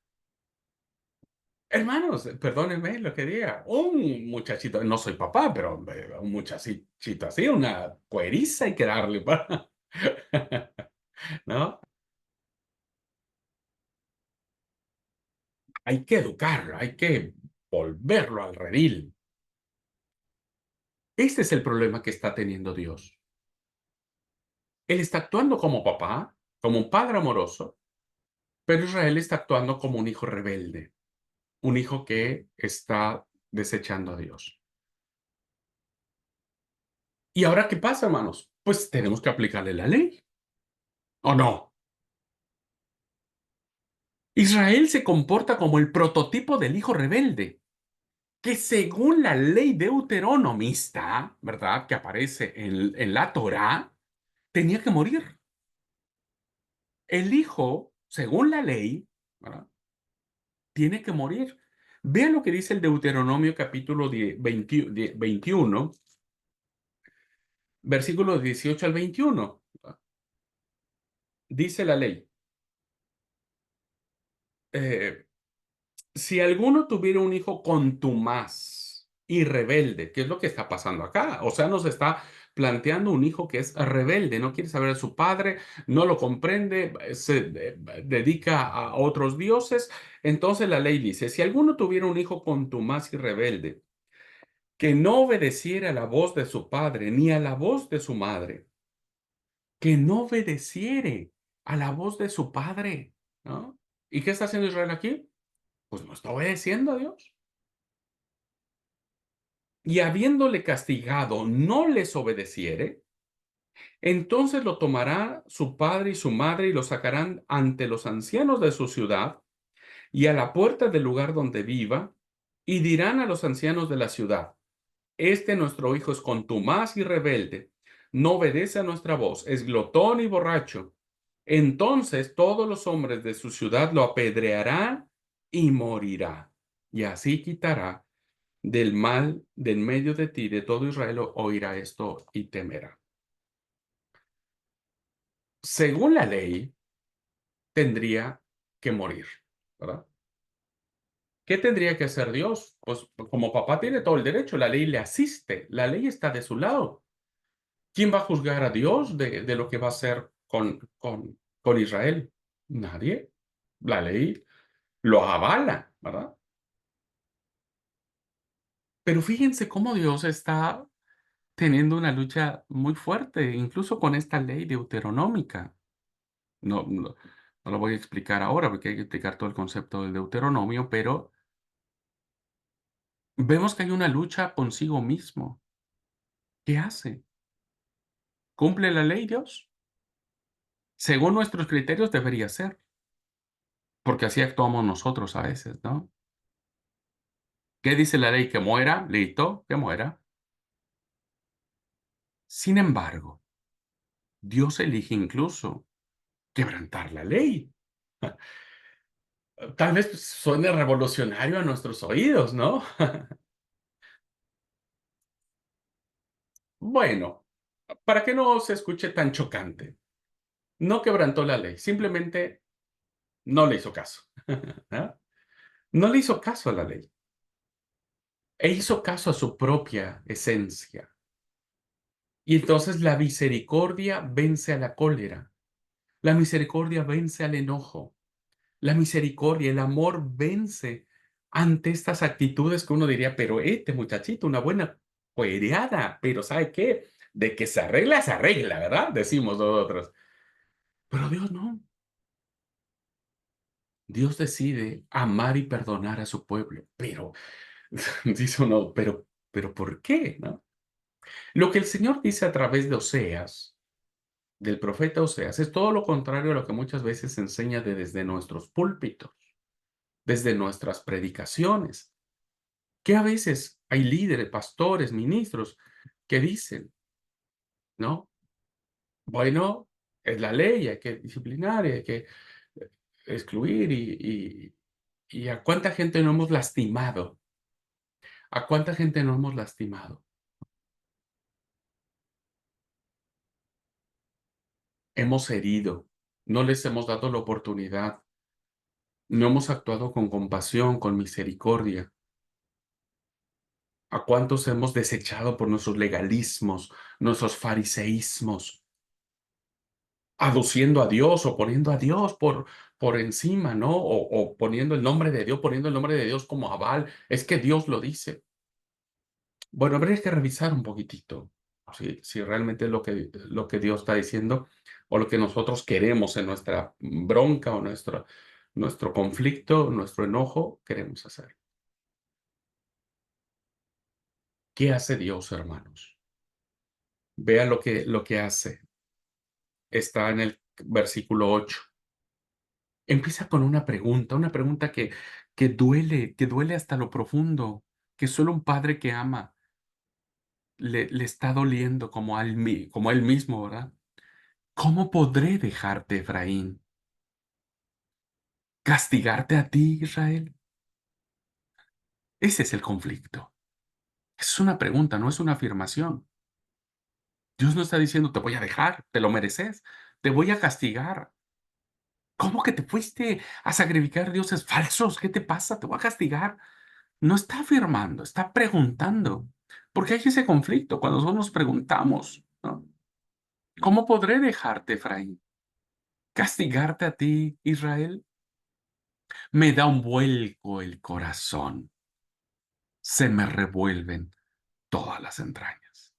Hermanos, perdónenme lo que diga, un muchachito, no soy papá, pero un muchachito así, una cueriza hay que darle para, ¿no? Hay que educarlo, hay que volverlo al redil. Este es el problema que está teniendo Dios. Él está actuando como papá, como un padre amoroso, pero Israel está actuando como un hijo rebelde, un hijo que está desechando a Dios. ¿Y ahora qué pasa, hermanos? Pues tenemos que aplicarle la ley, ¿o no? Israel se comporta como el prototipo del hijo rebelde, que según la ley deuteronomista, ¿verdad? Que aparece en la Torá, tenía que morir. El hijo, según la ley, ¿verdad? Tiene que morir. Vean lo que dice el Deuteronomio capítulo 21, versículos 18 al 21. Dice la ley, eh, si alguno tuviera un hijo contumaz y rebelde, ¿qué es lo que está pasando acá? O sea, nos está planteando un hijo que es rebelde, no quiere saber de su padre, no lo comprende, dedica a otros dioses. Entonces la ley dice, si alguno tuviera un hijo contumaz y rebelde, que no obedeciera a la voz de su padre ni a la voz de su madre, que no obedeciere a la voz de su padre, ¿no? ¿Y qué está haciendo Israel aquí? Pues no está obedeciendo a Dios. Y habiéndole castigado, no les obedeciere, entonces lo tomará su padre y su madre y lo sacarán ante los ancianos de su ciudad y a la puerta del lugar donde viva, y dirán a los ancianos de la ciudad, este nuestro hijo es contumaz y rebelde, no obedece a nuestra voz, es glotón y borracho. Entonces todos los hombres de su ciudad lo apedrearán y morirá. Y así quitará del mal del medio de ti, de todo Israel, oirá esto y temerá. Según la ley, tendría que morir, ¿verdad? ¿Qué tendría que hacer Dios? Pues como papá tiene todo el derecho, la ley le asiste, la ley está de su lado. ¿Quién va a juzgar a Dios de lo que va a hacer con Israel? Nadie. La ley lo avala, ¿verdad? Pero fíjense cómo Dios está teniendo una lucha muy fuerte, incluso con esta ley deuteronómica. No lo voy a explicar ahora porque hay que explicar todo el concepto del Deuteronomio, pero vemos que hay una lucha consigo mismo. ¿Qué hace? ¿Cumple la ley Dios? Según nuestros criterios debería ser, porque así actuamos nosotros a veces, ¿no? ¿Qué dice la ley? Que muera, listo, que muera. Sin embargo, Dios elige incluso quebrantar la ley. Tal vez suene revolucionario a nuestros oídos, ¿no? Bueno, para que no se escuche tan chocante, no quebrantó la ley, simplemente no le hizo caso. ¿Ah? No le hizo caso a la ley e hizo caso a su propia esencia. Y entonces la misericordia vence a la cólera, la misericordia vence al enojo, la misericordia, el amor vence ante estas actitudes que uno diría, pero este muchachito, una buena cuereada, pero ¿sabe qué? De que se arregla, ¿verdad? Decimos nosotros. Pero Dios no. Dios decide amar y perdonar a su pueblo, pero dice uno, pero ¿por qué? ¿No? Lo que el Señor dice a través de Oseas, del profeta Oseas, es todo lo contrario a lo que muchas veces se enseña desde nuestros púlpitos, desde nuestras predicaciones, que a veces hay líderes, pastores, ministros que dicen, ¿no? Bueno, es la ley, hay que disciplinar, y hay que excluir y a cuánta gente no hemos lastimado, a cuánta gente no hemos lastimado. Hemos herido, no les hemos dado la oportunidad, no hemos actuado con compasión, con misericordia. ¿A cuántos hemos desechado por nuestros legalismos, nuestros fariseísmos, aduciendo a Dios o poniendo a Dios por encima, ¿no? O poniendo el nombre de Dios, poniendo el nombre de Dios como aval. Es que Dios lo dice. Bueno, habría que revisar un poquitito si realmente es lo que Dios está diciendo o lo que nosotros queremos en nuestra bronca o nuestro conflicto, nuestro enojo, queremos hacer. ¿Qué hace Dios, hermanos? Vea lo que hace. Está en el versículo 8. Empieza con una pregunta que duele hasta lo profundo, que solo un padre que ama le está doliendo como a él mismo, ¿verdad? ¿Cómo podré dejarte, Efraín? ¿Castigarte a ti, Israel? Ese es el conflicto. Es una pregunta, no es una afirmación. Dios no está diciendo te voy a dejar, te lo mereces, te voy a castigar. ¿Cómo que te fuiste a sacrificar dioses falsos? ¿Qué te pasa? Te voy a castigar. No está afirmando, está preguntando. Porque hay ese conflicto cuando nosotros nos preguntamos, ¿no? ¿Cómo podré dejarte, Efraín? ¿Castigarte a ti, Israel? Me da un vuelco el corazón. Se me revuelven todas las entrañas.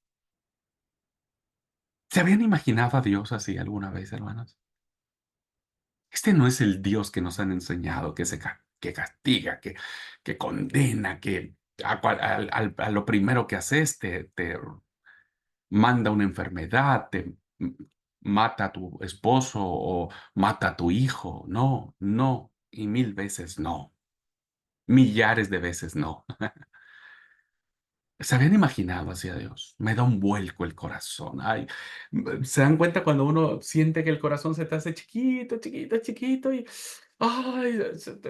¿Se habían imaginado a Dios así alguna vez, hermanos? Este no es el Dios que nos han enseñado, que castiga, que condena, que a lo primero que haces te manda una enfermedad, mata a tu esposo o mata a tu hijo. No, no, y mil veces no. Millares de veces no. ¿Se habían imaginado hacia Dios? Me da un vuelco el corazón. Ay, ¿se dan cuenta cuando uno siente que el corazón se te hace chiquito, chiquito, chiquito y ay,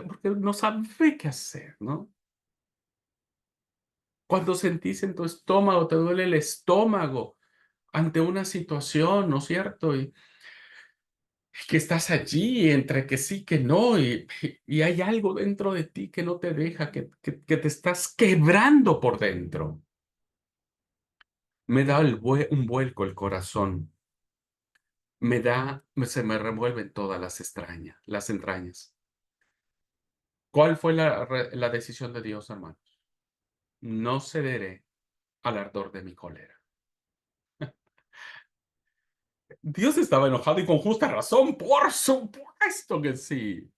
porque no sabe qué hacer, ¿no? Cuando sentís en tu estómago, te duele el estómago ante una situación, ¿no es cierto? Y que estás allí entre que sí, que no, y hay algo dentro de ti que no te deja, que te estás quebrando por dentro. Me da un vuelco el corazón. Se me revuelven todas las entrañas. ¿Cuál fue la decisión de Dios, hermanos? No cederé al ardor de mi cólera. Dios estaba enojado y con justa razón. Por supuesto que sí.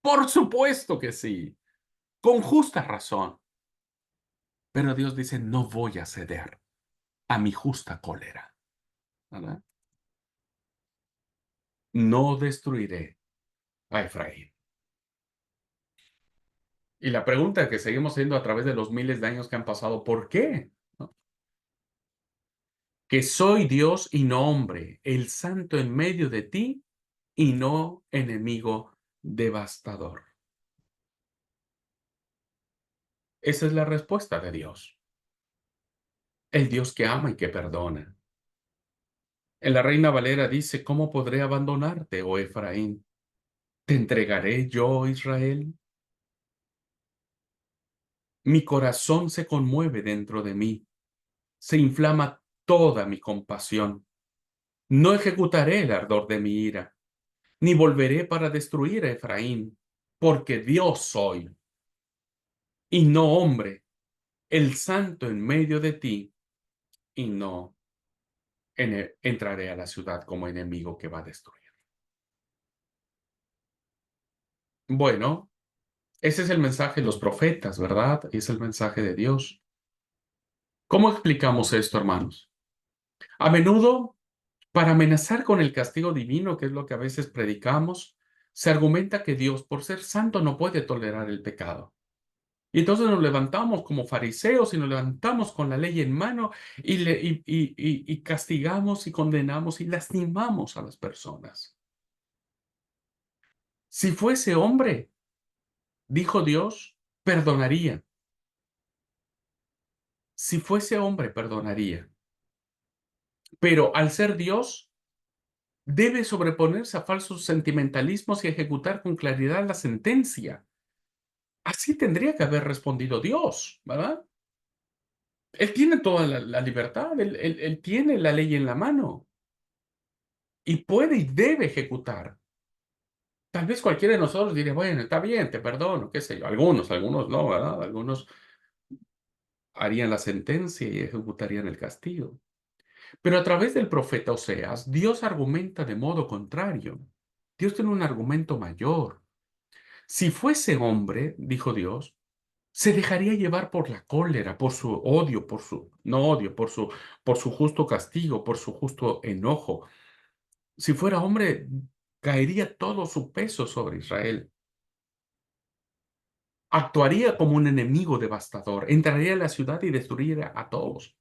Por supuesto que sí. Con justa razón. Pero Dios dice, no voy a ceder a mi justa cólera. ¿Verdad? No destruiré a Efraín. Y la pregunta que seguimos haciendo a través de los miles de años que han pasado, ¿por qué? ¿No? Que soy Dios y no hombre, el santo en medio de ti y no enemigo devastador. Esa es la respuesta de Dios. El Dios que ama y que perdona. En la Reina Valera dice, ¿cómo podré abandonarte, oh Efraín? ¿Te entregaré yo, Israel? Mi corazón se conmueve dentro de mí, se inflama toda mi compasión. No ejecutaré el ardor de mi ira, ni volveré para destruir a Efraín, porque Dios soy, y no hombre, el santo en medio de ti, y no entraré a la ciudad como enemigo que va a destruir. Bueno, ese es el mensaje de los profetas, ¿verdad? Es el mensaje de Dios. ¿Cómo explicamos esto, hermanos? A menudo, para amenazar con el castigo divino, que es lo que a veces predicamos, se argumenta que Dios, por ser santo, no puede tolerar el pecado. Y entonces nos levantamos como fariseos y nos levantamos con la ley en mano y castigamos y condenamos y lastimamos a las personas. Si fuese hombre, dijo Dios, perdonaría. Si fuese hombre, perdonaría. Pero al ser Dios, debe sobreponerse a falsos sentimentalismos y ejecutar con claridad la sentencia. Así tendría que haber respondido Dios, ¿verdad? Él tiene toda la libertad, él tiene la ley en la mano y puede y debe ejecutar. Tal vez cualquiera de nosotros diría, bueno, está bien, te perdono, qué sé yo. Algunos no, ¿verdad? Algunos harían la sentencia y ejecutarían el castigo. Pero a través del profeta Oseas, Dios argumenta de modo contrario. Dios tiene un argumento mayor. Si fuese hombre, dijo Dios, se dejaría llevar por la cólera, por su odio, no odio, por su justo castigo, por su justo enojo. Si fuera hombre, caería todo su peso sobre Israel. Actuaría como un enemigo devastador, entraría a la ciudad y destruiría a todos.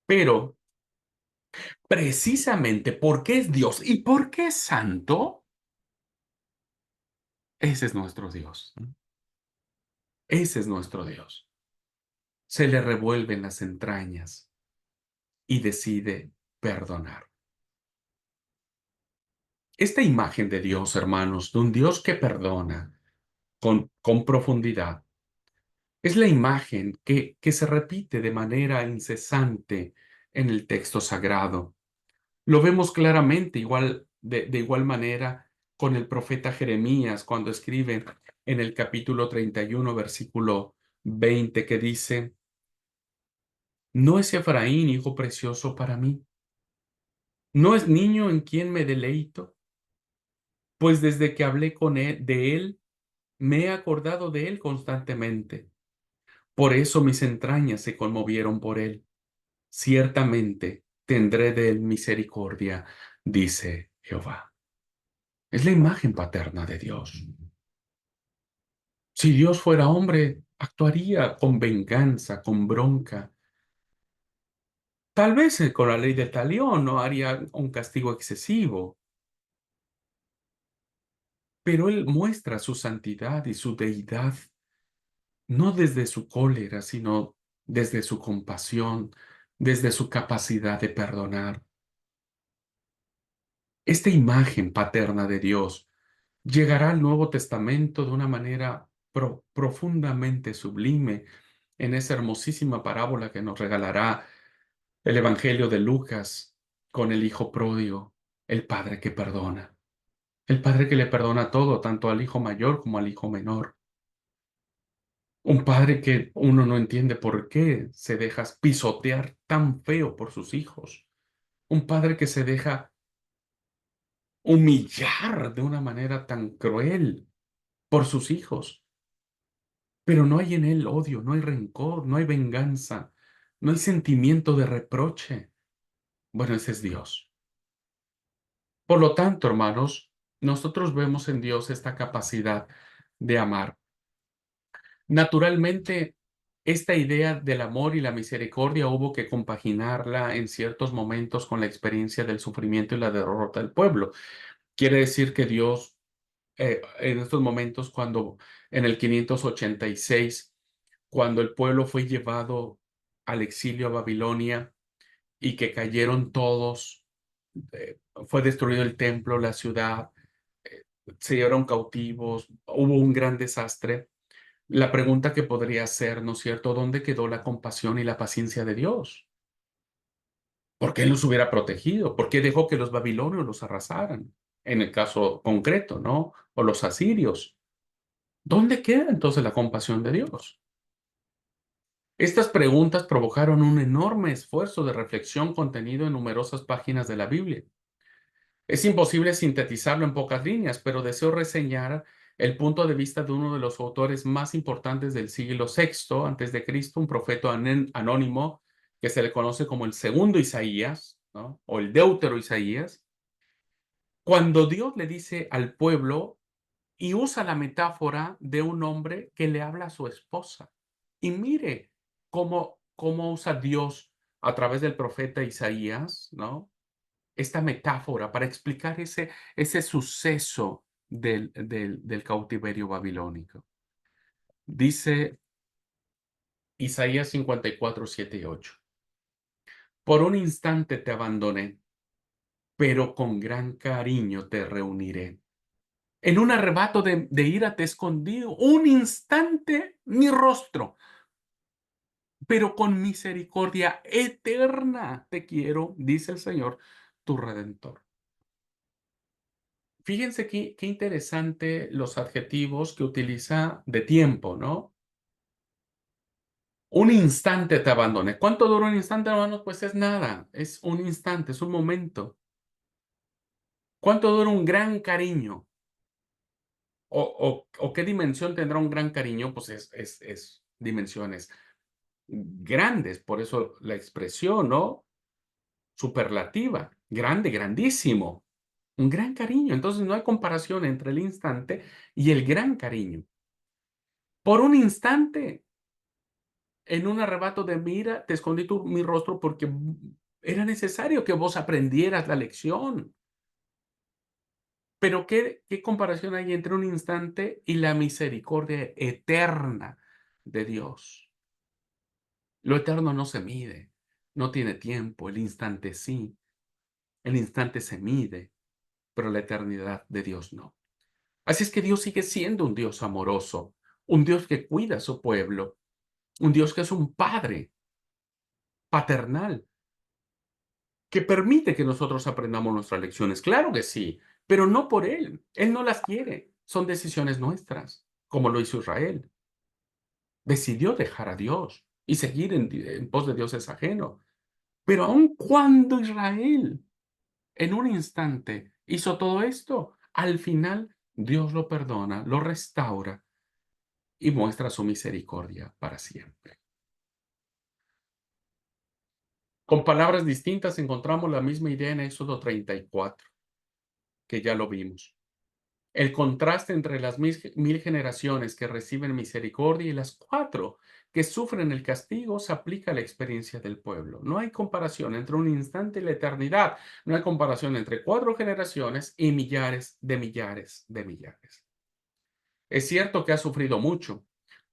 Pero precisamente porque es Dios y porque es santo, ese es nuestro Dios. Ese es nuestro Dios. Se le revuelven las entrañas y decide perdonar. Esta imagen de Dios, hermanos, de un Dios que perdona con profundidad, es la imagen que se repite de manera incesante en el texto sagrado. Lo vemos claramente, de igual manera, con el profeta Jeremías, cuando escribe en el capítulo 31, versículo 20, que dice, ¿no es Efraín hijo precioso para mí? ¿No es niño en quien me deleito? Pues desde que hablé con él, de él, me he acordado de él constantemente. Por eso mis entrañas se conmovieron por él. Ciertamente tendré de él misericordia, dice Jehová. Es la imagen paterna de Dios. Si Dios fuera hombre, actuaría con venganza, con bronca. Tal vez con la ley del talión no haría un castigo excesivo, pero él muestra su santidad y su deidad, no desde su cólera, sino desde su compasión, desde su capacidad de perdonar. Esta imagen paterna de Dios llegará al Nuevo Testamento de una manera profundamente sublime en esa hermosísima parábola que nos regalará el Evangelio de Lucas con el hijo pródigo, el padre que perdona, el padre que le perdona todo, tanto al hijo mayor como al hijo menor. Un padre que uno no entiende por qué se deja pisotear tan feo por sus hijos. Un padre que se deja humillar de una manera tan cruel por sus hijos. Pero no hay en él odio, no hay rencor, no hay venganza, no hay sentimiento de reproche. Bueno, ese es Dios. Por lo tanto, hermanos, nosotros vemos en Dios esta capacidad de amar. Naturalmente, esta idea del amor y la misericordia hubo que compaginarla en ciertos momentos con la experiencia del sufrimiento y la derrota del pueblo. Quiere decir que Dios, en estos momentos, cuando en el 586, cuando el pueblo fue llevado al exilio a Babilonia y que cayeron todos, eh, fue destruido el templo, la ciudad, eh, se llevaron cautivos, hubo un gran desastre. La pregunta que podría ser, ¿no es cierto? ¿Dónde quedó la compasión y la paciencia de Dios? ¿Por qué Él los hubiera protegido? ¿Por qué dejó que los babilonios los arrasaran? En el caso concreto, ¿no? O los asirios. ¿Dónde queda entonces la compasión de Dios? Estas preguntas provocaron un enorme esfuerzo de reflexión contenido en numerosas páginas de la Biblia. Es imposible sintetizarlo en pocas líneas, pero deseo reseñar el punto de vista de uno de los autores más importantes del siglo VI antes de Cristo, un profeta anónimo que se le conoce como el segundo Isaías, ¿no? O el Deutero Isaías, cuando Dios le dice al pueblo y usa la metáfora de un hombre que le habla a su esposa. Y mire cómo usa Dios a través del profeta Isaías, ¿no? Esta metáfora para explicar ese suceso del cautiverio babilónico. Dice Isaías 54, 7 y 8. Por un instante te abandoné, pero con gran cariño te reuniré. En un arrebato de ira te escondí un instante mi rostro, pero con misericordia eterna te quiero, dice el Señor, tu Redentor. Fíjense qué interesante los adjetivos que utiliza de tiempo, ¿no? Un instante te abandoné. ¿Cuánto dura un instante, hermanos? Pues es nada, es un instante, es un momento. ¿Cuánto dura un gran cariño? ¿O qué dimensión tendrá un gran cariño? Pues es dimensiones grandes, por eso la expresión, ¿no? Superlativa, grande, grandísimo, un gran cariño. Entonces no hay comparación entre el instante y el gran cariño. Por un instante, en un arrebato de mira, te escondí mi rostro porque era necesario que vos aprendieras la lección. Pero ¿qué comparación hay entre un instante y la misericordia eterna de Dios? Lo eterno no se mide, no tiene tiempo, el instante sí, el instante se mide, pero la eternidad de Dios no. Así es que Dios sigue siendo un Dios amoroso, un Dios que cuida a su pueblo, un Dios que es un padre paternal, que permite que nosotros aprendamos nuestras lecciones. Claro que sí, pero no por Él. Él no las quiere. Son decisiones nuestras, como lo hizo Israel. Decidió dejar a Dios y seguir en pos de dioses ajeno. Pero aun cuando Israel en un instante hizo todo esto, al final Dios lo perdona, lo restaura y muestra su misericordia para siempre. Con palabras distintas encontramos la misma idea en Éxodo 34, que ya lo vimos. El contraste entre las 1000 generaciones que reciben misericordia y las 4 que sufren el castigo se aplica a la experiencia del pueblo. No hay comparación entre un instante y la eternidad. No hay comparación entre 4 generaciones y millares de millares de millares. Es cierto que ha sufrido mucho,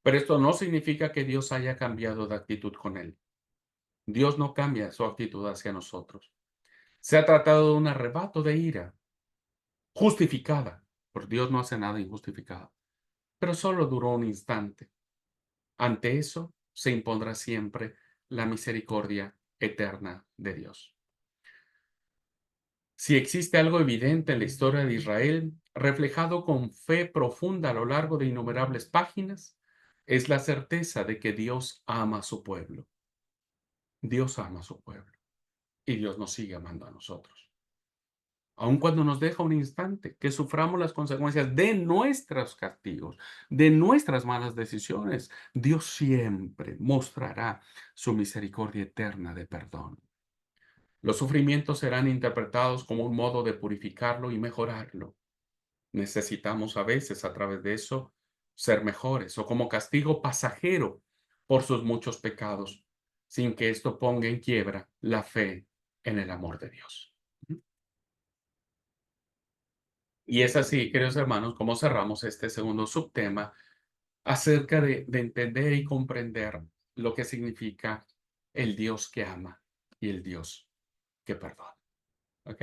pero esto no significa que Dios haya cambiado de actitud con él. Dios no cambia su actitud hacia nosotros. Se ha tratado de un arrebato de ira, justificada, porque Dios no hace nada injustificado, pero solo duró un instante. Ante eso se impondrá siempre la misericordia eterna de Dios. Si existe algo evidente en la historia de Israel, reflejado con fe profunda a lo largo de innumerables páginas, es la certeza de que Dios ama a su pueblo. Dios ama a su pueblo y Dios nos sigue amando a nosotros. Aun cuando nos deja un instante, que suframos las consecuencias de nuestros castigos, de nuestras malas decisiones, Dios siempre mostrará su misericordia eterna de perdón. Los sufrimientos serán interpretados como un modo de purificarlo y mejorarlo. Necesitamos a veces a través de eso ser mejores o como castigo pasajero por sus muchos pecados, sin que esto ponga en quiebra la fe en el amor de Dios. Y es así, queridos hermanos, como cerramos este segundo subtema acerca de entender y comprender lo que significa el Dios que ama y el Dios que perdona. ¿Ok?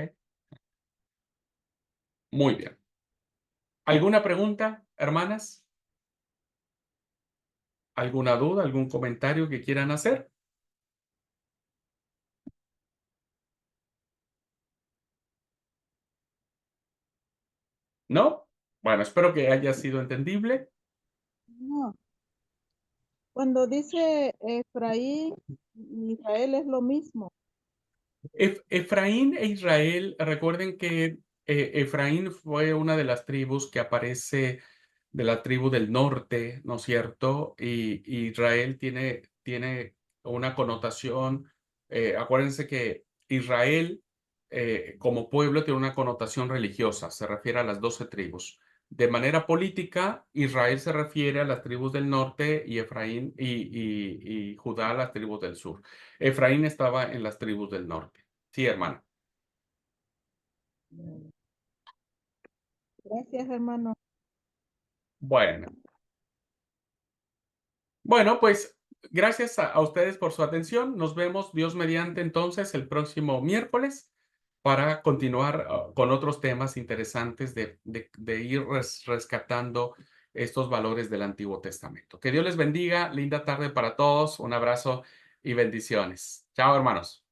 Muy bien. ¿Alguna pregunta, hermanas? ¿Alguna duda, algún comentario que quieran hacer? ¿No? Bueno, espero que haya sido entendible. No, cuando dice Efraín, Israel es lo mismo. Efraín e Israel, recuerden que Efraín fue una de las tribus que aparece de la tribu del norte, ¿no es cierto? Y Israel tiene una connotación, acuérdense que Israel como pueblo tiene una connotación religiosa, se refiere a las 12 tribus. De manera política, Israel se refiere a las tribus del norte y Efraín y Judá a las tribus del sur. Efraín estaba en las tribus del norte. Sí, hermano. Gracias, hermano. Bueno, bueno, pues gracias a ustedes por su atención. Nos vemos, Dios mediante, entonces el próximo miércoles para continuar con otros temas interesantes de ir rescatando estos valores del Antiguo Testamento. Que Dios les bendiga. Linda tarde para todos. Un abrazo y bendiciones. Chao, hermanos.